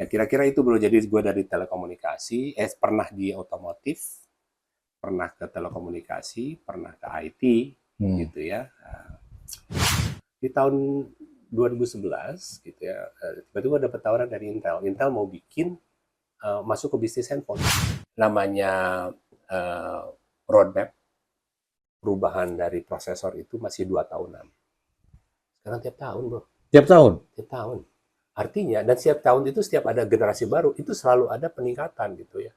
Ya kira-kira itu bro. Jadi gue dari telekomunikasi, pernah di otomotif, pernah ke telekomunikasi, pernah ke IT, gitu ya. Di tahun 2011 gitu ya, tiba-tiba dapat tawaran dari Intel. Intel mau bikin masuk ke bisnis handphone. Namanya roadmap perubahan dari prosesor itu masih 2 tahunan. Sekarang tiap tahun bro. Tiap tahun? Tiap tahun. Artinya, dan setiap tahun itu setiap ada generasi baru, itu selalu ada peningkatan gitu ya.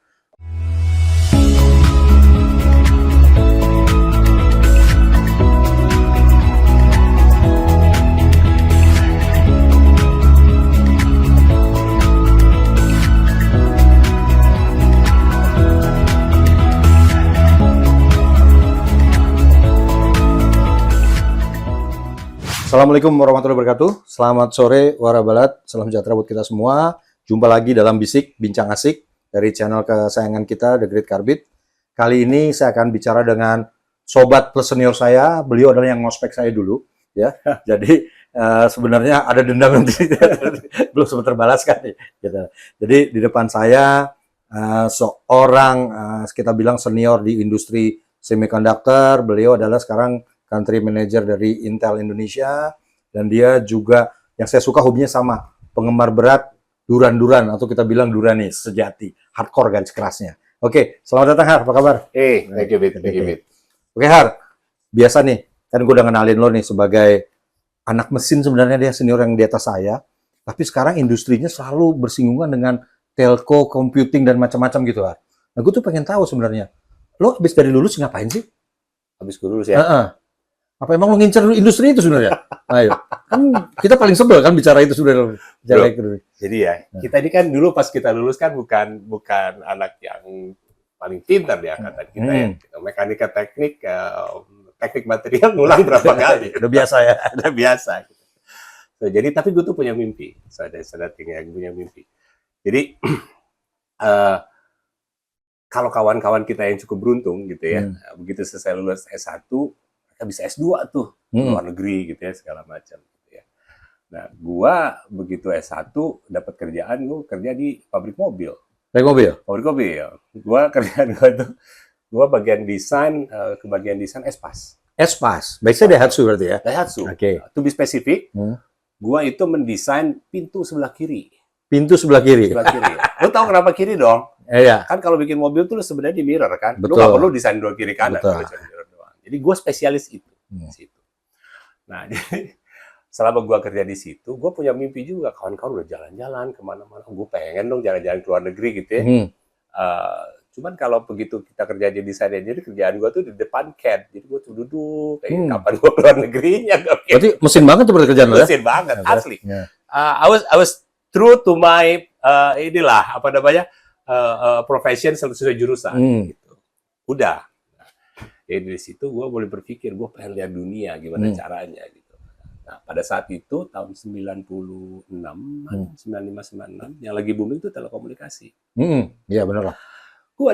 Assalamualaikum warahmatullahi wabarakatuh. Selamat sore warabalat. Salam sejahtera buat kita semua. Jumpa lagi dalam Bisik Bincang Asik dari channel kesayangan kita The Great Carbit. Kali ini saya akan bicara dengan sobat plus senior saya. Beliau adalah yang ngospek saya dulu, ya. Jadi sebenarnya ada dendam nanti belum sempat terbalaskan nih. Gitu. Jadi di depan saya seorang kita bilang senior di industri semiconductor. Beliau adalah sekarang country manager dari Intel Indonesia, dan dia juga yang saya suka hobinya sama, penggemar berat duran-duran atau kita bilang duranis sejati, hardcore garis kerasnya. Oke, selamat datang Har, apa kabar? Thank you, Bit. Oke Har, biasa nih, kan gue udah kenalin lo nih sebagai anak mesin, sebenarnya dia senior yang di atas saya, tapi sekarang industrinya selalu bersinggungan dengan telco, computing, dan macam-macam gitu Har. Nah gue tuh pengen tahu sebenarnya, lo habis dari lulus ngapain sih? Habis gue lulus ya? Apa emang lo ngincer industri itu sebenarnya? Ayo, kan kita paling sebel kan bicara itu sudah. Jadi ya, kita ini kan dulu pas kita lulus kan bukan anak yang paling pintar di angkatan kita ya. Mekanika teknik, teknik material ngulang berapa kali. Udah biasa ya. Udah biasa. Gitu. So, jadi tapi gue tuh punya mimpi. Sadar yang punya mimpi. Jadi kalau kawan-kawan kita yang cukup beruntung gitu ya, begitu selesai lulus S1, mereka bisa S2 tuh, luar negeri gitu ya, segala macam gitu ya. Nah, gua begitu S1 dapat kerjaan, gua kerja di pabrik mobil. Pabrik mobil. Kerjaan gua tuh bagian desain, ke bagian desain Espas. Biasanya Daihatsu berarti ya? Daihatsu. Oke. To be specific, gua itu mendesain pintu sebelah kiri. Pintu sebelah kiri. Sebelah kiri. Lo tahu kenapa kiri dong? Iya. Kan kalau bikin mobil tuh sebenarnya di mirror kan. Betul. Lo nggak perlu desain dua kiri kanan. Betul. Jadi gue spesialis itu di situ. Nah, jadi selama gue kerja di situ, gue punya mimpi juga. Kawan-kawan udah jalan-jalan kemana-mana. Gue pengen dong jalan-jalan ke luar negeri gitu ya. Cuman kalau begitu kita kerja di desain, jadi kerjaan gue tuh di depan CAD. Jadi gue tuh duduk, kayak kapan gue keluar negerinya. Berarti mesin banget tuh kerjaan lo ya? Mesin banget, asli. I was true to my profession sesuai jurusan. Gitu. Udah. Jadi dari situ gue boleh berpikir, gue pengen lihat dunia gimana caranya gitu. Nah, pada saat itu tahun 96, 95, 96, yang lagi booming itu telekomunikasi. Iya benar lah. Gue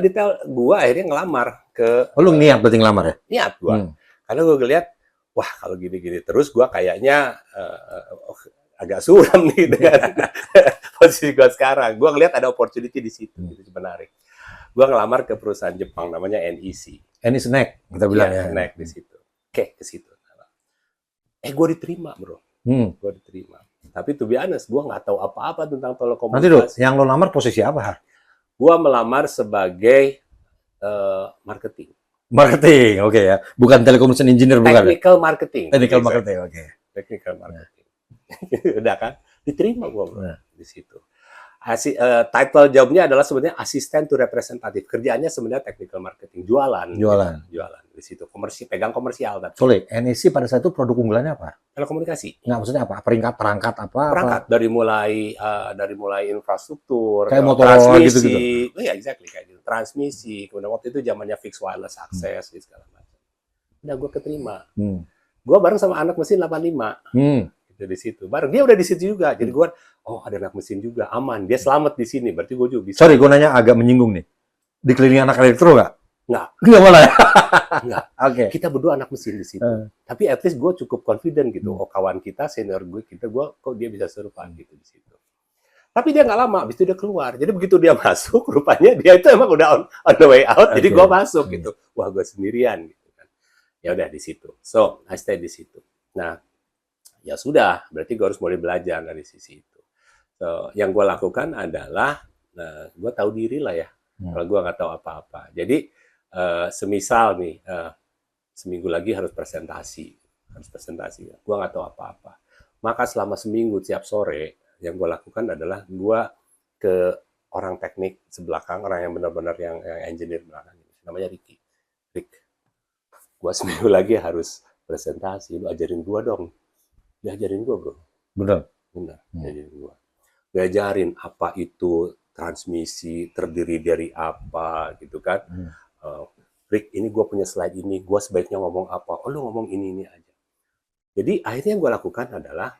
akhirnya ngelamar ke. Oh, lu niat berarti ngelamar ya? Niat gue, karena gue ngeliat, wah kalau gini-gini terus gue kayaknya agak suram nih dengan posisi gue sekarang. Gue ngeliat ada opportunity di situ, gitu menarik. Gue ngelamar ke perusahaan Jepang namanya NEC. Snack kita bilang ya. Snack di situ. Oke, ke situ. Gue diterima, bro. Gue diterima. Tapi to be honest, gue nggak tahu apa-apa tentang telekomunikasi. Nanti dulu, yang lo lamar posisi apa? Gue melamar sebagai marketing. Marketing, oke ya. Bukan telecommunication engineer, bukan. Technical marketing. Technical marketing, oke. Technical marketing. Udah kan? Diterima gue, bro, di situ. Title jobnya adalah sebenarnya assistant to representative. Kerjaannya sebenarnya technical marketing, jualan di situ. Pegang komersial. Sorry, NEC pada saat itu produk unggulannya apa? Telekomunikasi. Nah, maksudnya apa? Perangkat apa? Perangkat dari mulai infrastruktur, kayak motor transmisi, gitu. Iya, exactly kayak gitu. Transmisi. Kemudian waktu itu zamannya fixed wireless access gitu segala macam. Udah gue keterima. Gue bareng sama anak mesin 85. Di situ. Bareng dia udah di situ juga. Jadi gue, ada anak mesin juga, aman. Dia selamat di sini. Berarti gue juga bisa. Sorry, gue nanya agak menyinggung nih. Dikelilingi anak elektro nggak? Nggak malah ya? Nggak. Oke. Kita berdua anak mesin di situ. Tapi at least gue cukup confident gitu. Kawan kita, senior gue, kok dia bisa survive gitu di situ. Tapi dia nggak lama, habis itu dia keluar. Jadi begitu dia masuk, rupanya dia itu emang udah on the way out, jadi gue masuk gitu. Wah, gue sendirian gitu kan. Ya udah di situ. So, I stay di situ. Nah, ya sudah, berarti gue harus mulai belajar dari sisi itu. So, yang gue lakukan adalah, gue tahu diri lah ya, kalau gue nggak tahu apa-apa. Jadi, semisal nih, seminggu lagi harus presentasi. Gue nggak tahu apa-apa. Maka selama seminggu, tiap sore, yang gue lakukan adalah gue ke orang teknik sebelakang, orang yang benar-benar yang engineer belakang. Namanya Ricky. Rick, gue seminggu lagi harus presentasi, lu ajarin gue dong. Diajarin gue, bro. Benar. Diajarin gue. Diajarin apa itu transmisi, terdiri dari apa, gitu kan. Rick, ini gue punya slide ini, gue sebaiknya ngomong apa? Oh, lu ngomong ini aja. Jadi akhirnya yang gue lakukan adalah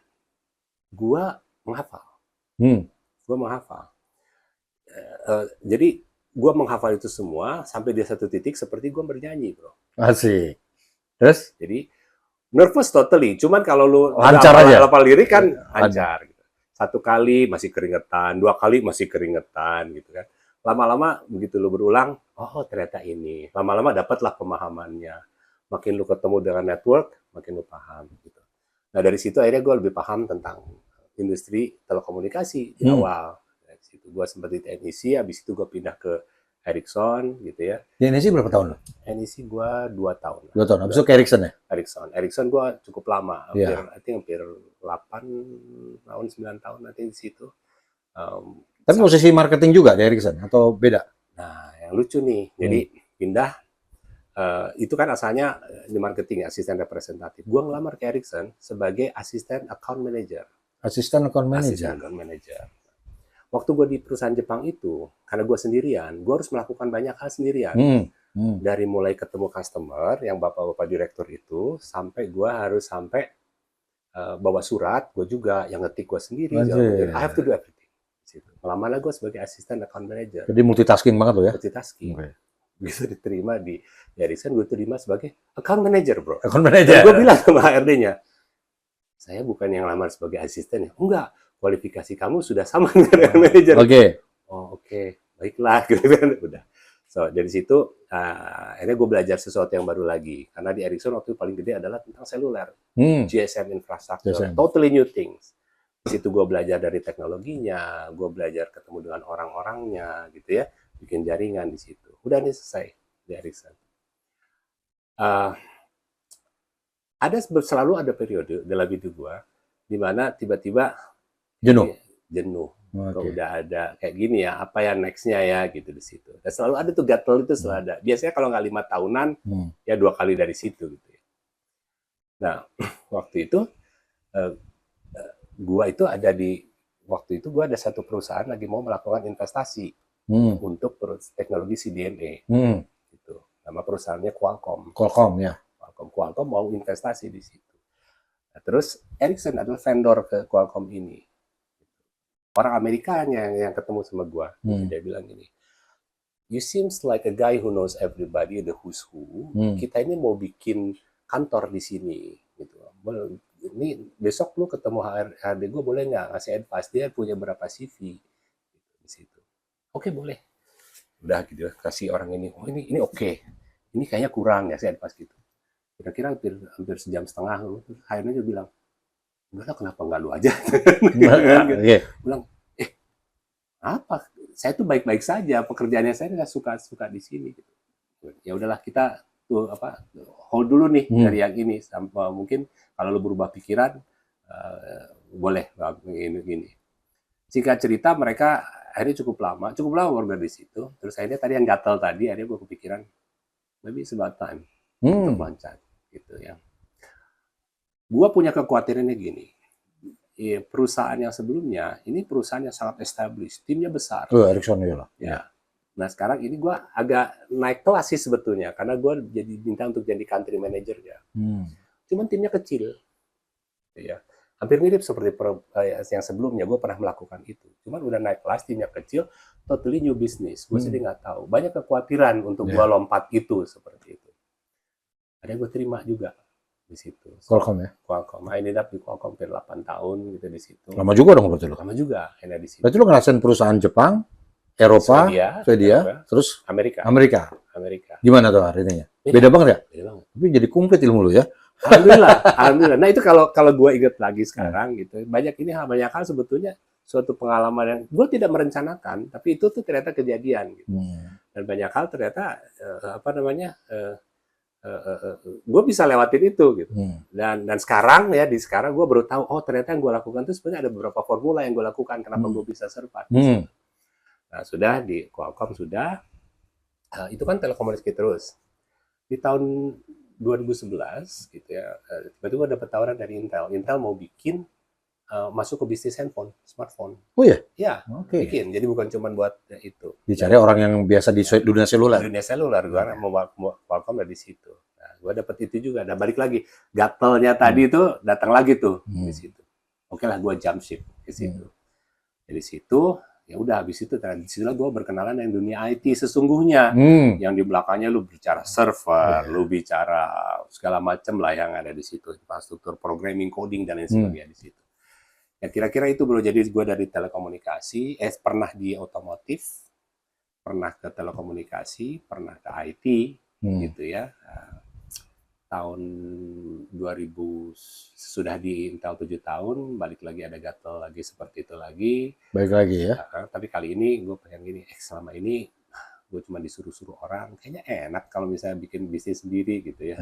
gue menghafal. Gue menghafal. Jadi gue menghafal itu semua sampai di satu titik seperti gue bernyanyi, bro. Asik. Terus? Jadi nervous totally. Cuman kalau lu lancar aja. Hafal lirik kan lancar. Gitu. Satu kali masih keringetan, 2 kali masih keringetan, gitu kan. Lama-lama begitu lu berulang, oh ternyata ini. Lama-lama dapatlah pemahamannya. Makin lu ketemu dengan network, makin lu paham. Gitu. Nah dari situ akhirnya gue lebih paham tentang industri telekomunikasi di awal. Dari situ gue sempat di NEC, habis itu gue pindah ke Ericsson gitu ya. Di NEC berapa tahun? NEC gue 2 tahun. 2 tahun. Habis itu ke Ericsson ya? Ericsson gue cukup lama, hampir 8 tahun, 9 tahun nanti di situ. Tapi posisi marketing juga di Ericsson atau beda? Nah, yang lucu nih, jadi pindah. Itu kan asalnya di marketing, asisten representatif. Gue ngelamar ke Ericsson sebagai asisten account manager. Asisten account manager. Waktu gue di perusahaan Jepang itu, karena gue sendirian, gue harus melakukan banyak hal sendirian. Dari mulai ketemu customer, yang bapak-bapak direktur itu, sampai gue harus bawa surat, gue juga yang ngetik gue sendiri. I have to do everything. Lama-lama gue sebagai asisten account manager. Jadi multitasking banget loh ya? Multitasking. Bisa diterima di Ericsson, gue terima sebagai account manager, bro. Account manager. Gue bilang sama HRD-nya, saya bukan yang lamar sebagai asisten ya. Enggak, kualifikasi kamu sudah sama dengan account manager. Oh, oke. Baiklah. Udah. So, dari situ, akhirnya gue belajar sesuatu yang baru lagi. Karena di Ericsson waktu itu paling gede adalah tentang seluler. GSM infrastructure. Totally new things. Di situ gue belajar dari teknologinya, gue belajar ketemu dengan orang-orangnya, gitu ya. Bikin jaringan di situ. Udah nih selesai di Ericsson. Selalu ada periode dalam hidup gue di mana tiba-tiba jenuh. Kalau udah ada kayak gini ya, apa ya nextnya ya gitu di situ. Dan selalu ada tuh gatel itu selalu ada. Biasanya kalau nggak 5 tahunan, ya 2 kali dari situ gitu. Nah, waktu itu waktu itu gua ada satu perusahaan lagi mau melakukan investasi untuk teknologi CDMA. Gitu. Nama perusahaannya Qualcomm. Qualcomm mau investasi di situ. Nah, terus Ericsson adalah vendor ke Qualcomm ini. Orang Amerikanya yang ketemu sama gua, dia bilang gini, you seems like a guy who knows everybody, the who's who. Kita ini mau bikin kantor di sini, gitu. Ini besok lu ketemu HRD gue boleh nggak ngasih advice, dia punya berapa CV gitu, di situ. Oke, boleh. Udah gitu kasih orang ini, oh ini oke. Ini kayaknya kurang ya, saya advice gitu. Kira-kira hampir sejam setengah, akhirnya dia bilang, enggak lah, kenapa nggak lu aja? Bilang, apa? Saya tuh baik-baik saja, pekerjaannya saya nggak suka di sini. Gitu. Ya udahlah, kita tuh hold dulu nih dari yang ini, sampai mungkin kalau lu berubah pikiran, boleh gini. Singkat cerita, mereka akhirnya cukup lama worker di situ. Terus akhirnya tadi yang gatel tadi, akhirnya gue kepikiran, maybe it's about time untuk loncat, gitu ya. Gue punya kekhawatirannya gini, perusahaan yang sebelumnya, ini perusahaan yang sangat established, timnya besar. Ericsson ya. Nah sekarang ini gue agak naik kelas sih sebetulnya, karena gue jadi minta untuk jadi country manager ya. Cuman timnya kecil, ya. Hampir mirip seperti yang sebelumnya, gue pernah melakukan itu. Cuman udah naik kelas, timnya kecil, totally new business. Gue jadi nggak tahu. Banyak kekhawatiran untuk gue lompat itu seperti itu. Ada gue terima juga. di situ. Qualcomm ya. Qualcomm, I ended up di Qualcomm hampir 8 tahun gitu di situ. Lama juga dong berarti lo. Lama juga enak di situ. Berarti lo ngerasain perusahaan Jepang, Eropa, Swedia, terus Amerika. Gimana tuh artinya? Beda. Beda banget ya? Beda banget. Tapi jadi komplit ilmu lo ya. Alhamdulillah. Nah itu kalau gue ingat lagi sekarang gitu, banyak hal sebetulnya suatu pengalaman yang gue tidak merencanakan, tapi itu tuh ternyata kejadian gitu. Dan banyak hal ternyata gue bisa lewatin itu gitu. Dan sekarang sekarang gue baru tahu, oh ternyata yang gue lakukan itu sebenarnya ada beberapa formula yang gue lakukan kenapa gue bisa survive. Nah sudah di Qualcomm sudah, itu kan telekomunikasi terus. Di tahun 2011 gitu ya, tiba-tiba dapat tawaran dari Intel. Intel mau bikin masuk ke bisnis handphone, smartphone. Oh ya? Ya, Oke. bikin. Jadi bukan cuma buat itu. Dicari orang yang biasa di dunia seluler. Dunia seluler, gue mau Qualcomm dari situ. Nah, gue dapat itu juga. Nah, balik lagi, gatelnya tadi itu datang lagi tuh di situ. Oke lah, gue jump ship ke situ. Dari situ ya udah habis itu di situlah gue berkenalan dengan dunia IT sesungguhnya. Yang di belakangnya lu bicara server, lu bicara segala macam lah yang ada di situ, infrastruktur programming, coding dan lain sebagainya di situ. Ya kira-kira itu bro, jadi gue dari telekomunikasi, pernah di otomotif, pernah ke telekomunikasi, pernah ke IT gitu ya. Tahun 2000 sudah di Intel 7 tahun, balik lagi ada gatel lagi seperti itu lagi. Balik lagi ya. Tapi kali ini gue pengen gini, selama ini gue cuma disuruh-suruh orang, kayaknya enak kalau misalnya bikin bisnis sendiri gitu ya.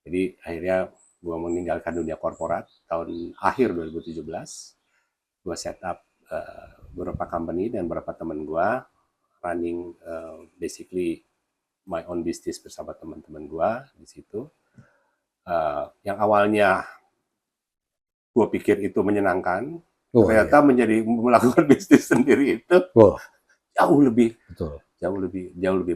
Jadi akhirnya gue meninggalkan dunia korporat tahun akhir 2017. Gue set up beberapa company dan beberapa teman gue running basically my own business bersama teman-teman gue di situ. Yang awalnya gue pikir itu menyenangkan, ternyata menjadi melakukan bisnis sendiri itu jauh lebih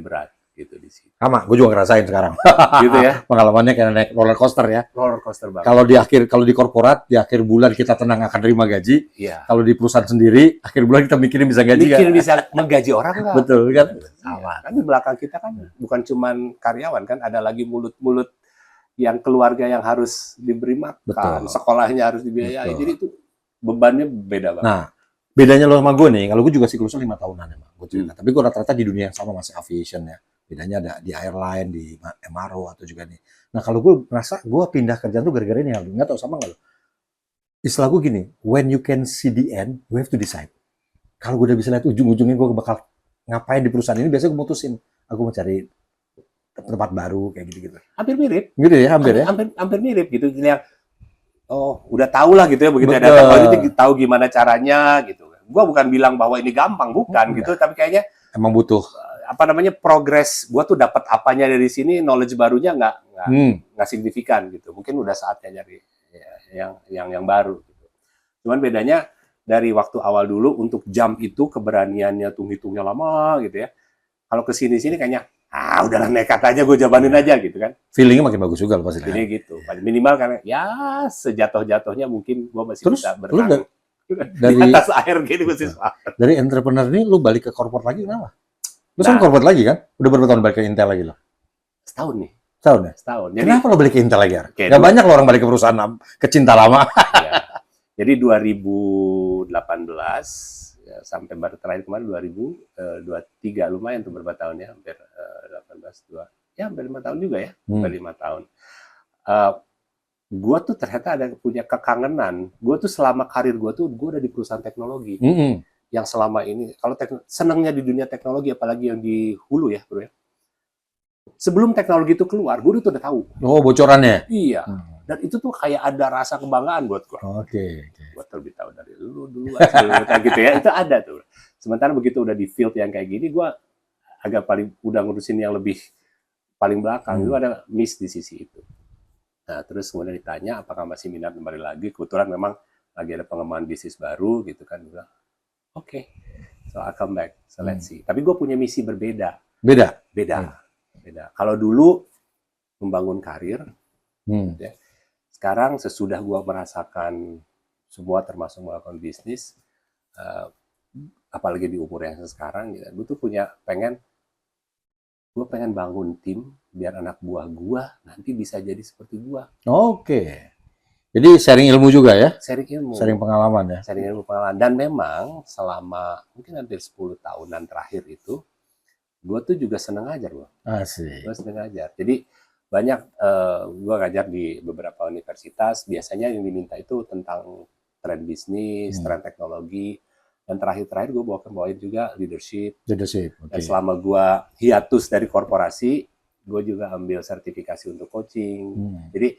berat gitu di situ. Sama, gue juga ngerasain sekarang. Gitu ya. Pengalamannya kayak naik roller coaster ya. Roller coaster banget. Kalau di korporat di akhir bulan kita tenang akan terima gaji. Iya. Kalau di perusahaan sendiri akhir bulan kita mikirin bisa gaji kan? Bisa menggaji orang nggak? Betul kan? Sama. Kan di belakang kita kan bukan cuman karyawan kan, ada lagi mulut-mulut yang keluarga yang harus diberi makan, sekolahnya harus dibiayai. Jadi itu bebannya beda banget. Nah, bedanya lo sama gue nih, kalau gue juga siklusnya 5 tahunan emang. Tapi gue rata-rata di dunia yang sama, masih aviation ya. Bedanya ada di airline, di MRO atau juga nih. Nah kalau gue merasa gue pindah kerjaan tuh gara-gara ini, nggak tahu sama nggak lo? Istilah gue gini, when you can see the end, you have to decide. Kalau gue udah bisa lihat ujung-ujungnya gue bakal ngapain di perusahaan ini, biasanya gue mutusin, aku mau cari tempat baru kayak gitu-gitu. Hampir mirip. Gitu ya, hampir ya. Hampir mirip gitu. Yang udah tahu lah gitu ya, begitu ada politik tahu gimana caranya gitu. Gue bukan bilang bahwa ini gampang, bukan gitu, tapi kayaknya emang butuh progres. Gue tuh dapat apanya dari sini, knowledge barunya nggak signifikan gitu. Mungkin udah saatnya nyari yang baru. Gitu. Cuman bedanya dari waktu awal dulu untuk jump itu keberaniannya hitungnya lama gitu ya. Kalau kesini kayaknya udahlah nekat aja, gue jabanin aja gitu kan. Feelingnya makin bagus juga loh pasti. Jadi gitu. Minimal karena ya sejatuh-jatuhnya mungkin gue masih bisa berenang dari atas air gitu masih selamat. Dari entrepreneur ini lu balik ke corporate lagi kenapa? Lu kan corporate lagi kan? Udah berapa tahun balik ke Intel lagi lo? Setahun nih. Setahun ya? Setahun. Jadi, kenapa lo balik ke Intel lagi? Gak banyak lo orang balik ke perusahaan kecinta lama. Ya. Jadi 2018 ya, sampai baru terakhir kemarin 2023 lumayan tuh berapa tahun ya, hampir 18 ya hampir 5 tahun juga ya, hampir 5 tahun. Gue tuh ternyata punya kekangenan. Gue tuh selama karir gue udah di perusahaan teknologi. Yang selama ini, kalau senangnya di dunia teknologi, apalagi yang di hulu ya, bro ya. Sebelum teknologi itu keluar, gue udah tahu. Oh, bocorannya? Iya. Dan itu tuh kayak ada rasa kebanggaan buat gue. Oke. Gue lebih tahu dari lu dulu, kayak gitu ya. Itu ada tuh. Sementara begitu udah di field yang kayak gini, gue agak udah ngurusin yang lebih paling belakang. Gue ada miss di sisi itu. Nah, terus kemudian ditanya apakah masih minat kembali lagi. Kebetulan memang lagi ada pengembangan bisnis baru gitu kan. Gue bilang, oke, so I'll come back, so let's see. Tapi gue punya misi berbeda. Beda. Kalau dulu membangun karir, ya. Sekarang sesudah gue merasakan semua termasuk melakukan bisnis, apalagi di umur yang sekarang, ya, gue tuh pengen Gue pengen bangun tim biar anak buah gue nanti bisa jadi seperti gue. Oke. Jadi sharing ilmu juga ya? Sharing ilmu. Sharing pengalaman ya? Sharing ilmu pengalaman. Dan memang selama mungkin hampir 10 tahunan terakhir itu, gue tuh juga seneng ngajar loh. Asik. Gue seneng ngajar. Jadi banyak gue ngajar di beberapa universitas. Biasanya yang diminta itu tentang tren bisnis, tren teknologi. Dan terakhir-terakhir gue bawain juga leadership. Leadership. Dan selama gue hiatus dari korporasi, gue juga ambil sertifikasi untuk coaching. Jadi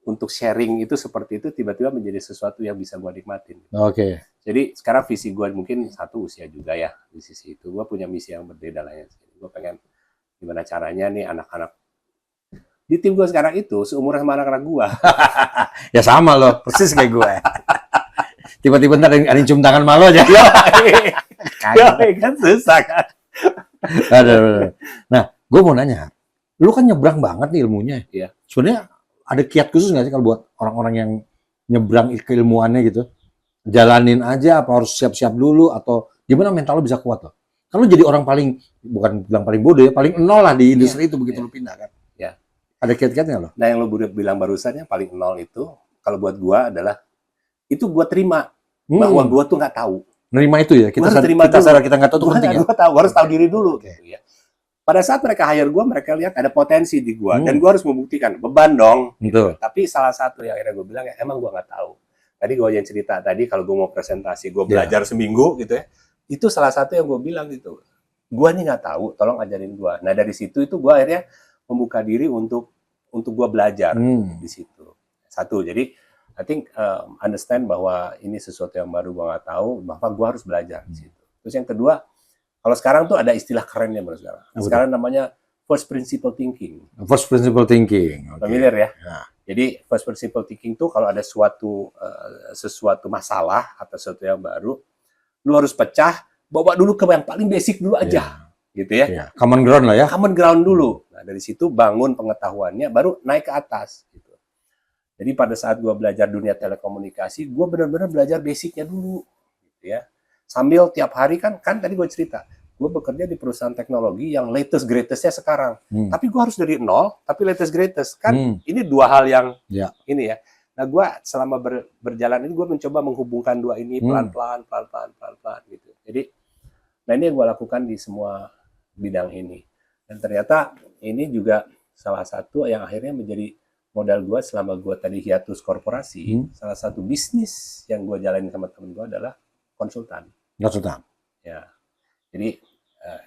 untuk sharing itu seperti itu tiba-tiba menjadi sesuatu yang bisa gue nikmatin. Oke. Jadi sekarang visi gue mungkin satu usia juga ya di sisi itu. Gue punya misi yang berbeda lah ya. Gue pengen gimana caranya nih anak-anak di tim gue sekarang itu seumuran sama anak-anak gue. Ya sama loh, persis kayak gue. Tiba-tiba ntar ada yang cium tangan malu aja. Kan susah kan. Nah, gue mau nanya, lu kan nyebrang banget nih ilmunya. Iya. Sebenarnya ada kiat khusus nggak sih kalau buat orang-orang yang nyebrang keilmuannya gitu? Jalanin aja, apa harus siap-siap dulu, atau gimana mental lu bisa kuat loh? Kan lu jadi orang paling, bukan bilang paling bodoh ya, paling nol lah di industri itu begitu lu pindah kan? Ya. Ada kiat-kiatnya loh? Nah yang lu bilang barusan yang paling nol itu, kalau buat gua adalah, itu gua terima, bahwa gua tuh nggak tahu. Nerima itu ya? Kita sadar kita nggak tahu itu penting ya? Gua tahu, harus tahu diri dulu. Gitu, ya. Pada saat mereka hire gua, mereka lihat ada potensi di gua, dan gua harus membuktikan, beban dong. Gitu. Tapi salah satu yang akhirnya gua bilang, ya emang gua nggak tahu. Tadi gua yang cerita tadi, kalau gua mau presentasi, gua belajar seminggu gitu ya, itu salah satu yang gua bilang gitu. Gua nih nggak tahu, tolong ajarin gua. Nah dari situ itu gua akhirnya membuka diri untuk gua belajar di situ. Satu, jadi I think understand bahwa ini sesuatu yang baru gua nggak tahu, maka gua harus belajar di situ. Terus yang kedua, kalau sekarang tuh ada istilah kerennya baru sekarang. Sekarang namanya first principle thinking. First principle thinking. Okay. Familiar ya? Ya. Jadi first principle thinking tuh kalau ada sesuatu masalah atau sesuatu yang baru, lu harus pecah, bawa dulu ke yang paling basic dulu aja. Gitu ya. Yeah. Common ground lah ya. Common ground dulu. Nah, dari situ bangun pengetahuannya, baru naik ke atas. Gitu. Jadi pada saat gue belajar dunia telekomunikasi, gue benar-benar belajar basicnya dulu. Gitu ya. Sambil tiap hari kan tadi gue cerita, gue bekerja di perusahaan teknologi yang latest greatest-nya sekarang. Tapi gue harus dari nol, tapi latest greatest. Kan ini dua hal yang ini ya. Nah gue selama berjalan ini, gue mencoba menghubungkan dua ini pelan-pelan gitu. Jadi, nah ini yang gue lakukan di semua bidang ini. Dan ternyata ini juga salah satu yang akhirnya menjadi modal gue selama gue tadi hiatus korporasi. Salah satu bisnis yang gue jalanin sama temen gue adalah konsultan. Konsultan. Ya. Jadi,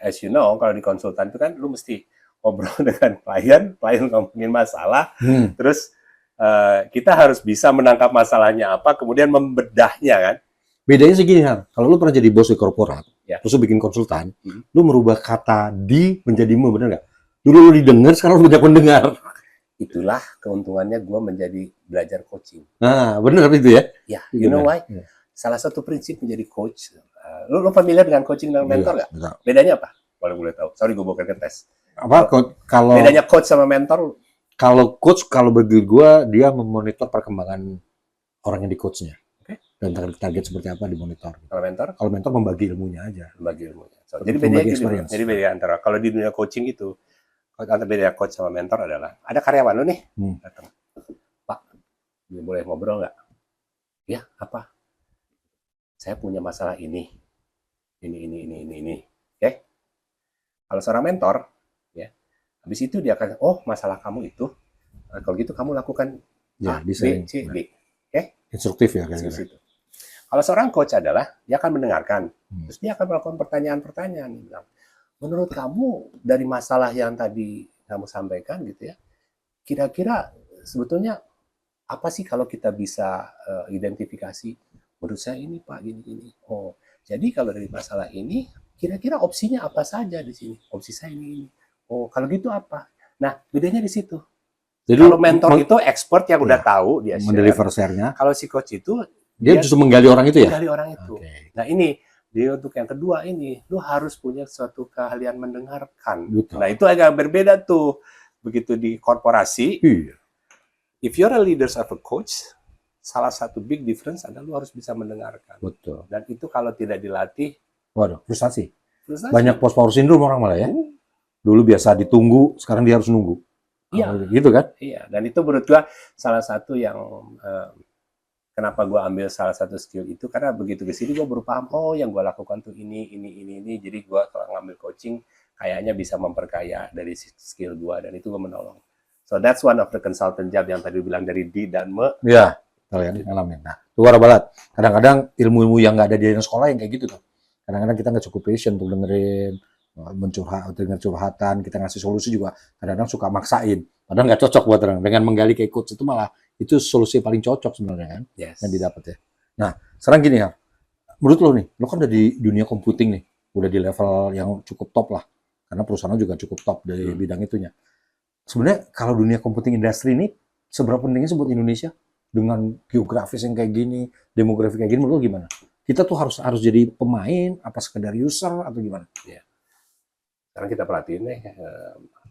as you know, kalau di konsultan itu kan lu mesti ngobrol dengan klien ngomongin masalah, terus kita harus bisa menangkap masalahnya apa, kemudian membedahnya kan. Bedanya sih gini, kalau lu pernah jadi bos di korporat, terus lu bikin konsultan, lu merubah kata di menjadi mu, bener nggak? Dulu lu didengar, sekarang lu banyak mendengar. Itulah keuntungannya gue menjadi belajar coaching. Nah, bener itu ya? Ya, you know why? Salah satu prinsip menjadi coach, lu familiar dengan coaching dan mentor nggak? Bedanya apa? Kalau boleh tahu. Sorry, gue bukan tes. Apa? Kalau bedanya coach sama mentor? Kalau coach, kalau bagi gue, dia memonitor perkembangan orang yang di coachnya. Dan target seperti apa dimonitor. Kalau mentor? Kalau mentor membagi ilmunya aja. Membagi ilmunya. Jadi bedanya gitu. Jadi beda antara kalau di dunia coaching itu, antara beda coach sama mentor adalah ada karyawan lu nih datang, Pak, boleh ngobrol nggak? Ya, apa? Saya punya masalah ini. Oke? Kalau seorang mentor, ya, habis itu dia akan, oh masalah kamu itu, kalau gitu kamu lakukan A, B, C, D. Oke? Instruktif ya. Kalau seorang coach adalah, dia akan mendengarkan. Terus dia akan melakukan pertanyaan-pertanyaan. Bilang, menurut kamu, dari masalah yang tadi kamu sampaikan gitu ya, kira-kira sebetulnya apa sih kalau kita bisa identifikasi? Menurut saya ini Pak, gini-gini. Oh, jadi kalau dari masalah ini, kira-kira opsinya apa saja di sini? Opsi saya ini. Oh, kalau gitu apa? Nah, bedanya di situ. Jadi kalau mentor itu expert yang udah tahu dia mendeliver share-nya. Kalau si coach itu dia justru menggali orang itu ya? Menggali orang itu. Nah ini, dia untuk yang kedua ini, lu harus punya suatu keahlian mendengarkan. Betul. Nah itu agak berbeda tuh. Begitu di korporasi, if you're a leader of a coach, salah satu big difference adalah lu harus bisa mendengarkan. Betul. Dan itu kalau tidak dilatih, waduh, frustasi. Banyak post power syndrome orang malah ya. Dulu biasa ditunggu, sekarang dia harus nunggu. Iya, Gitu kan? iya. Dan itu menurut gua salah satu yang kenapa gua ambil salah satu skill itu karena begitu ke sini gua baru paham, oh yang gua lakukan tuh ini. Jadi gua kalau ngambil coaching kayaknya bisa memperkaya dari skill gua dan itu gua menolong. So that's one of the consultant job yang tadi bilang dari D dan Me. Iya, kalian ngalamin. Nah, luar balat. Kadang-kadang ilmu-ilmu yang nggak ada di sekolah yang kayak gitu tuh. Kadang-kadang kita nggak cukup patient untuk dengerin, dengar curhatan, kita ngasih solusi juga. Kadang-kadang suka maksain. Padahal nggak cocok buat orang. Dengan menggali kayak coach itu malah itu solusi paling cocok sebenarnya kan Yes. yang didapat ya. Nah, sekarang gini ya. Menurut lo nih, lo kan udah di dunia computing nih, udah di level yang cukup top lah. Karena perusahaan lo juga cukup top dari bidang itunya. Sebenarnya kalau dunia computing industry ini seberapa pentingnya sih buat Indonesia dengan geografis yang kayak gini, demografi kayak gini, menurut lo gimana? Kita tuh harus jadi pemain, apa sekedar user atau gimana? Sekarang kita perhatiin deh,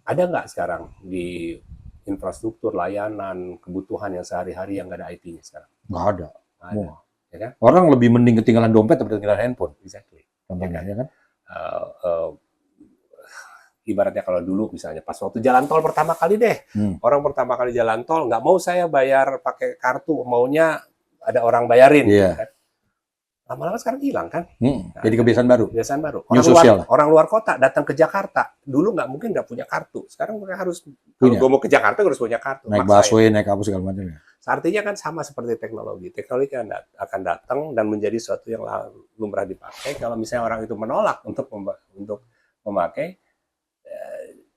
ada nggak sekarang di infrastruktur, layanan, kebutuhan yang sehari-hari yang nggak ada IT-nya sekarang? Nggak ada. Nggak ada. Ya kan? Orang lebih mending ketinggalan dompet daripada ketinggalan handphone. Exactly. Contohnya, ya kan? Ibaratnya kalau dulu misalnya pas waktu jalan tol pertama kali deh, orang pertama kali jalan tol nggak mau saya bayar pakai kartu, maunya ada orang bayarin. Iya. Kan? Lama-lama sekarang hilang kan? Jadi kebiasaan baru. Kebiasaan baru. New Orang luar kota datang ke Jakarta, dulu nggak mungkin nggak punya kartu. Sekarang mereka harus, kalau Punya. gue mau ke Jakarta harus punya kartu. Naik Maksain. busway, naik apa segala macam ya. Artinya kan sama seperti teknologi. Teknologi akan datang dan menjadi sesuatu yang lumrah dipakai. Kalau misalnya orang itu menolak untuk memakai,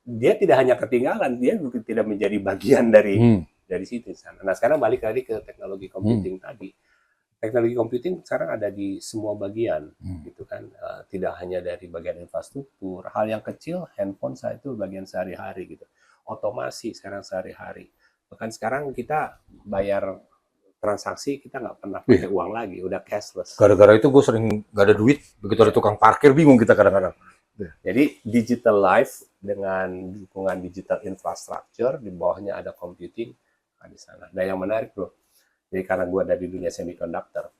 dia tidak hanya ketinggalan, dia juga tidak menjadi bagian dari situ. Nah sekarang balik lagi ke teknologi computing tadi. Teknologi computing sekarang ada di semua bagian, gitu kan. Tidak hanya dari bagian infrastruktur, hal yang kecil, handphone saya itu bagian sehari-hari gitu. Otomasi sekarang sehari-hari. Bahkan sekarang kita bayar transaksi kita nggak pernah pakai uang lagi, udah cashless. Gara-gara itu gue sering nggak ada duit, begitu ada tukang parkir bingung kita kadang-kadang. Jadi digital life dengan dukungan digital infrastructure, di bawahnya ada computing di sana. Nah yang menarik bro, jadi karena gue ada di dunia semiconductor,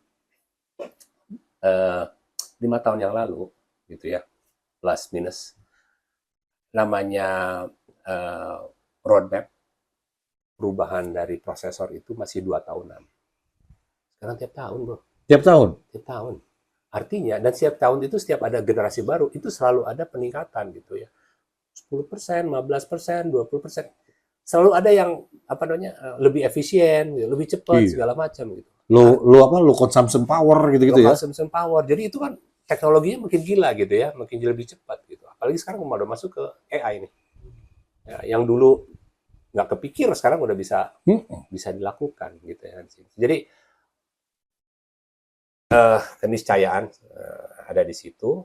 5 tahun yang lalu, gitu ya, plus minus, namanya roadmap perubahan dari prosesor itu masih 2 tahunan. Sekarang tiap tahun bro. Tiap tahun? Tiap tahun. Artinya, dan setiap tahun itu setiap ada generasi baru, itu selalu ada peningkatan gitu ya. 10%, 15%, 20%. Selalu ada yang lebih efisien, lebih cepat segala macam gitu. Lo consumption power gitu-gitu ya. Consumption power. Jadi itu kan teknologinya makin gila gitu ya, makin lebih cepat gitu. Apalagi sekarang udah masuk ke AI nih. Ya, yang dulu nggak kepikir sekarang udah bisa dilakukan gitu ya. Jadi keniscayaan ada di situ,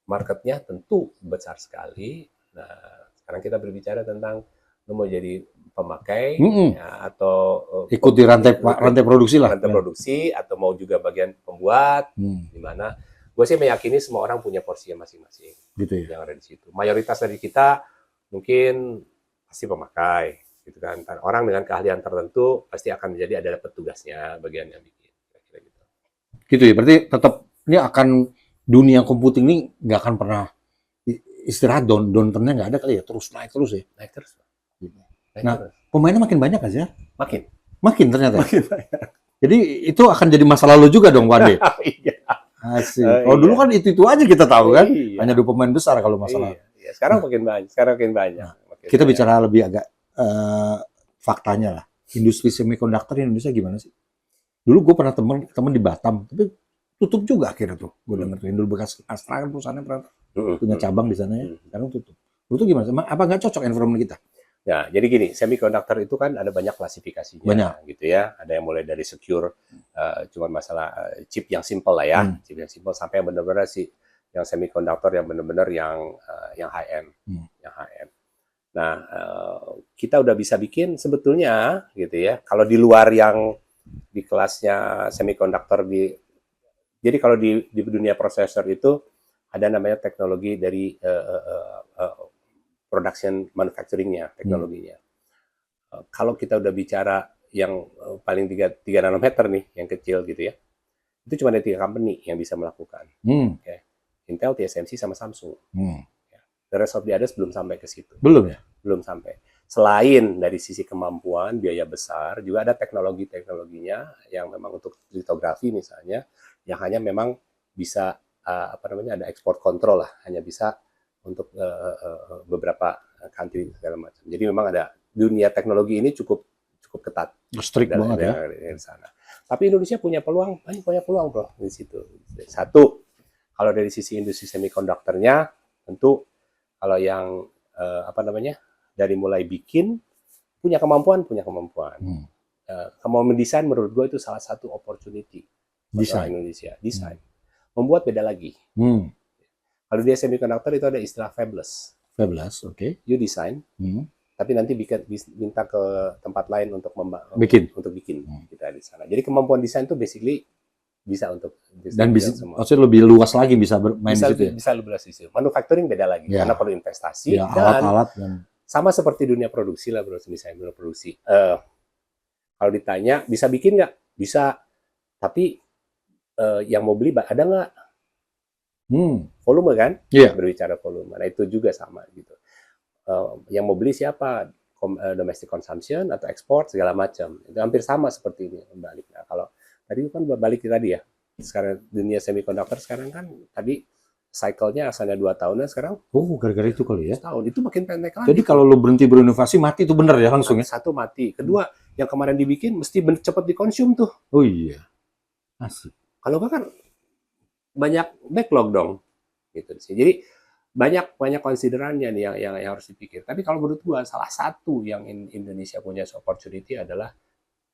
marketnya tentu besar sekali. Nah, sekarang kita berbicara tentang lo mau jadi pemakai ya, atau ikuti rantai produksi lah. Rantai produksi atau mau juga bagian pembuat, di mana gue sih meyakini semua orang punya porsinya masing-masing. Gitu ya. Yang ada di situ. Mayoritas dari kita mungkin pasti pemakai, gitu kan. Orang dengan keahlian tertentu pasti akan menjadi ada petugasnya bagian yang bikin. Gitu. Gitu ya. Berarti tetap ini akan dunia computing ini nggak akan pernah istirahat, downturn-nya nggak ada kali ya, terus naik terus ya. Naik terus. Nah, pemainnya makin banyak aja. Makin Ternyata. Makin banyak. Jadi itu akan jadi masa lalu juga dong, Wande. Iya. Asik. Dulu kan itu aja kita tahu kan. Iya. Hanya 2 pemain besar kalau masalah. Iya. Sekarang makin banyak. Nah, kita bicara lebih agak faktanya lah. Industri semiconductor di Indonesia gimana sih? Dulu gue pernah temen di Batam, tapi tutup juga akhirnya tuh. Gue denger tuh Indul bekas Astra kan perusahaannya pernah punya cabang di sana ya. Sekarang tutup. Itu gimana? Apa nggak cocok environment kita? Ya, jadi gini, semiconductor itu kan ada banyak klasifikasinya, gitu ya. Ada yang mulai dari secure, cuma masalah chip yang simple lah ya, chip yang simple sampai yang benar-benar yang semiconductor yang benar-benar yang high end, Nah, kita udah bisa bikin sebetulnya, gitu ya. Kalau di luar yang di kelasnya semiconductor jadi kalau di dunia prosesor itu ada namanya teknologi dari production manufacturing-nya, teknologinya. Kalau kita udah bicara yang paling 3 nanometer nih, yang kecil gitu ya, itu cuma ada 3 company yang bisa melakukan. Okay. Intel, TSMC, sama Samsung. The The rest of the others belum sampai ke situ. Belum ya? Belum sampai. Selain dari sisi kemampuan, biaya besar, juga ada teknologi-teknologinya yang memang untuk litografi misalnya, yang hanya memang bisa ada export control lah, hanya bisa untuk beberapa country segala macam. Jadi memang ada dunia teknologi ini cukup ketat. Strict banget ya. Dari sana. Tapi Indonesia punya peluang, banyak peluang bro di situ. Satu, kalau dari sisi industri semikonduktornya, tentu kalau yang dari mulai bikin punya kemampuan. Kemampuan mendesain menurut gue itu salah satu opportunity Desain Indonesia. Desain. Membuat beda lagi. Kalau dia semikonduktor itu ada istilah fabless. Fabless, oke. You design, tapi nanti minta ke tempat lain untuk bikin. Kita di sana. Jadi kemampuan desain itu basically bisa untuk dan bisa maksudnya lebih luas lagi bisa bermain di situ ya? Bisa lebih luas di situ. Manufacturing beda lagi karena perlu investasi dan alat-alat dan sama seperti dunia produksi lah bro, misalnya dunia produksi. Kalau ditanya bisa bikin nggak? Bisa, tapi yang mau beli ada nggak? Volume kan? Berbicara volume. Nah itu juga sama gitu. Yang mau beli siapa? Domestic consumption atau ekspor segala macam. Itu hampir sama seperti ini balik. Nah, kalau tadi kan balik tadi ya. Sekarang dunia semikonduktor sekarang kan tadi cycle-nya asalnya 2 tahunan sekarang. Gara-gara itu kali ya. Tahun itu makin pendek lagi. Jadi kalau lu berhenti berinovasi mati itu bener ya langsung ya. Satu mati. Kedua, yang kemarin dibikin mesti cepat dikonsum tuh. Oh iya. Asik. Kalau enggak kan banyak backlog dong. Gitu sih. Jadi banyak konsiderannya nih yang harus dipikir. Tapi kalau menurut gua salah satu yang Indonesia punya opportunity adalah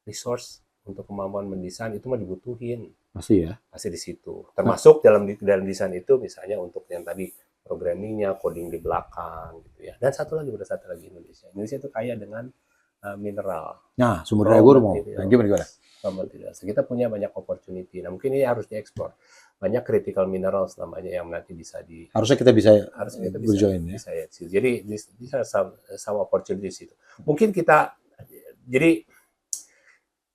resource untuk kemampuan mendesain itu mah dibutuhin. Masih ya. Masih di situ. Termasuk dalam desain itu misalnya untuk yang tadi programmingnya, coding di belakang gitu ya. Dan satu lagi Indonesia. Indonesia itu kaya dengan mineral. Nah, sumber daya gua mau. Gimana? Kita punya banyak opportunity. Nah, mungkin ini harus diekspor. Banyak critical minerals namanya yang nanti bisa harusnya kita bisa berjoin ya. Jadi bisa sama opportunity di situ. Mungkin kita jadi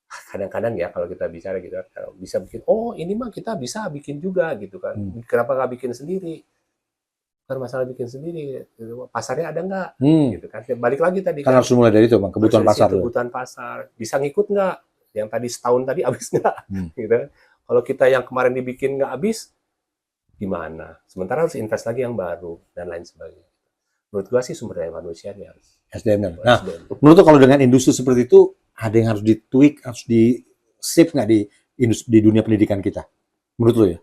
kadang-kadang ya kalau kita bicara gitu bisa bikin ini mah kita bisa bikin juga gitu kan. Kenapa nggak bikin sendiri? Bukan masalah bikin sendiri, pasarnya ada nggak? Gitu kan. Balik lagi tadi kan harus mulai dari itu bang, kebutuhan pasar. Kebutuhan pasar bisa ngikut nggak? Yang tadi setahun tadi habis nggak? Gitu. Kalau kita yang kemarin dibikin nggak habis, gimana? Sementara harus invest lagi yang baru dan lain sebagainya. Menurut gua sih sumber daya manusia nih harus. SDM. Nah, menurut lo kalau dengan industri seperti itu ada yang harus ditweak, harus di-shape nggak di dunia pendidikan kita? Menurut lo ya?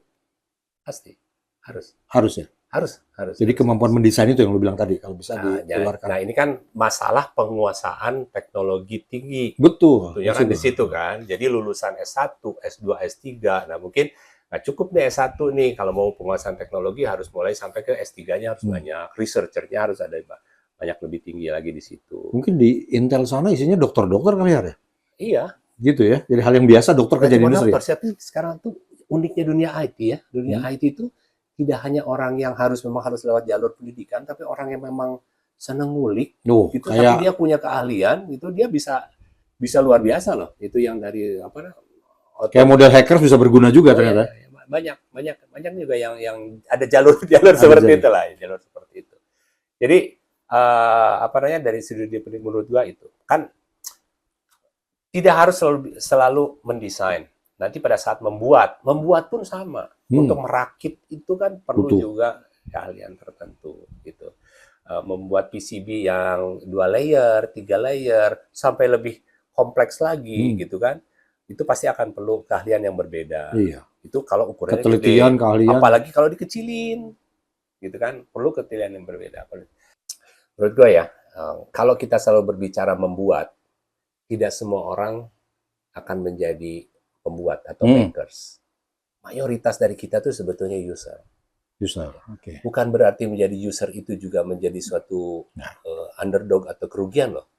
Pasti. Harus. Harus ya? Harus. Jadi kemampuan mendesain itu yang lo bilang tadi, kalau bisa dikeluarkan. Nah, ini kan masalah penguasaan teknologi tinggi. Betul. Ya kan di situ kan. Jadi lulusan S1, S2, S3. Nah, mungkin cukup nih S1 nih. Kalau mau penguasaan teknologi harus mulai sampai ke S3-nya harus banyak. Researcher-nya harus ada banyak lebih tinggi lagi di situ. Mungkin di Intel sana isinya dokter-dokter kali ya? Iya. Gitu ya. Jadi hal yang biasa dokter kerja di industri. Sekarang tuh uniknya dunia IT ya. Dunia IT itu tidak hanya orang yang memang harus lewat jalur pendidikan, tapi orang yang memang senang ngulik, gitu, tapi dia punya keahlian, itu dia bisa luar biasa loh. Itu yang dari kayak model hacker bisa berguna juga ternyata. Banyak juga yang ada jalur seperti itu lah, jalur seperti itu. Jadi dari sudut menurut gua itu kan tidak harus selalu mendesain. Nanti pada saat membuat pun sama. Untuk merakit itu kan perlu juga keahlian tertentu gitu. Membuat PCB yang 2 layer, 3 layer, sampai lebih kompleks lagi gitu kan. Itu pasti akan perlu keahlian yang berbeda. Iya. Itu kalau ukurannya ketelitian, gede. Keahlian. Apalagi kalau dikecilin. Gitu kan, perlu keahlian yang berbeda. Menurut gue ya, kalau kita selalu berbicara membuat, tidak semua orang akan menjadi pembuat atau makers. Mayoritas dari kita tuh sebetulnya user. Okay. Bukan berarti menjadi user itu juga menjadi suatu underdog atau kerugian loh.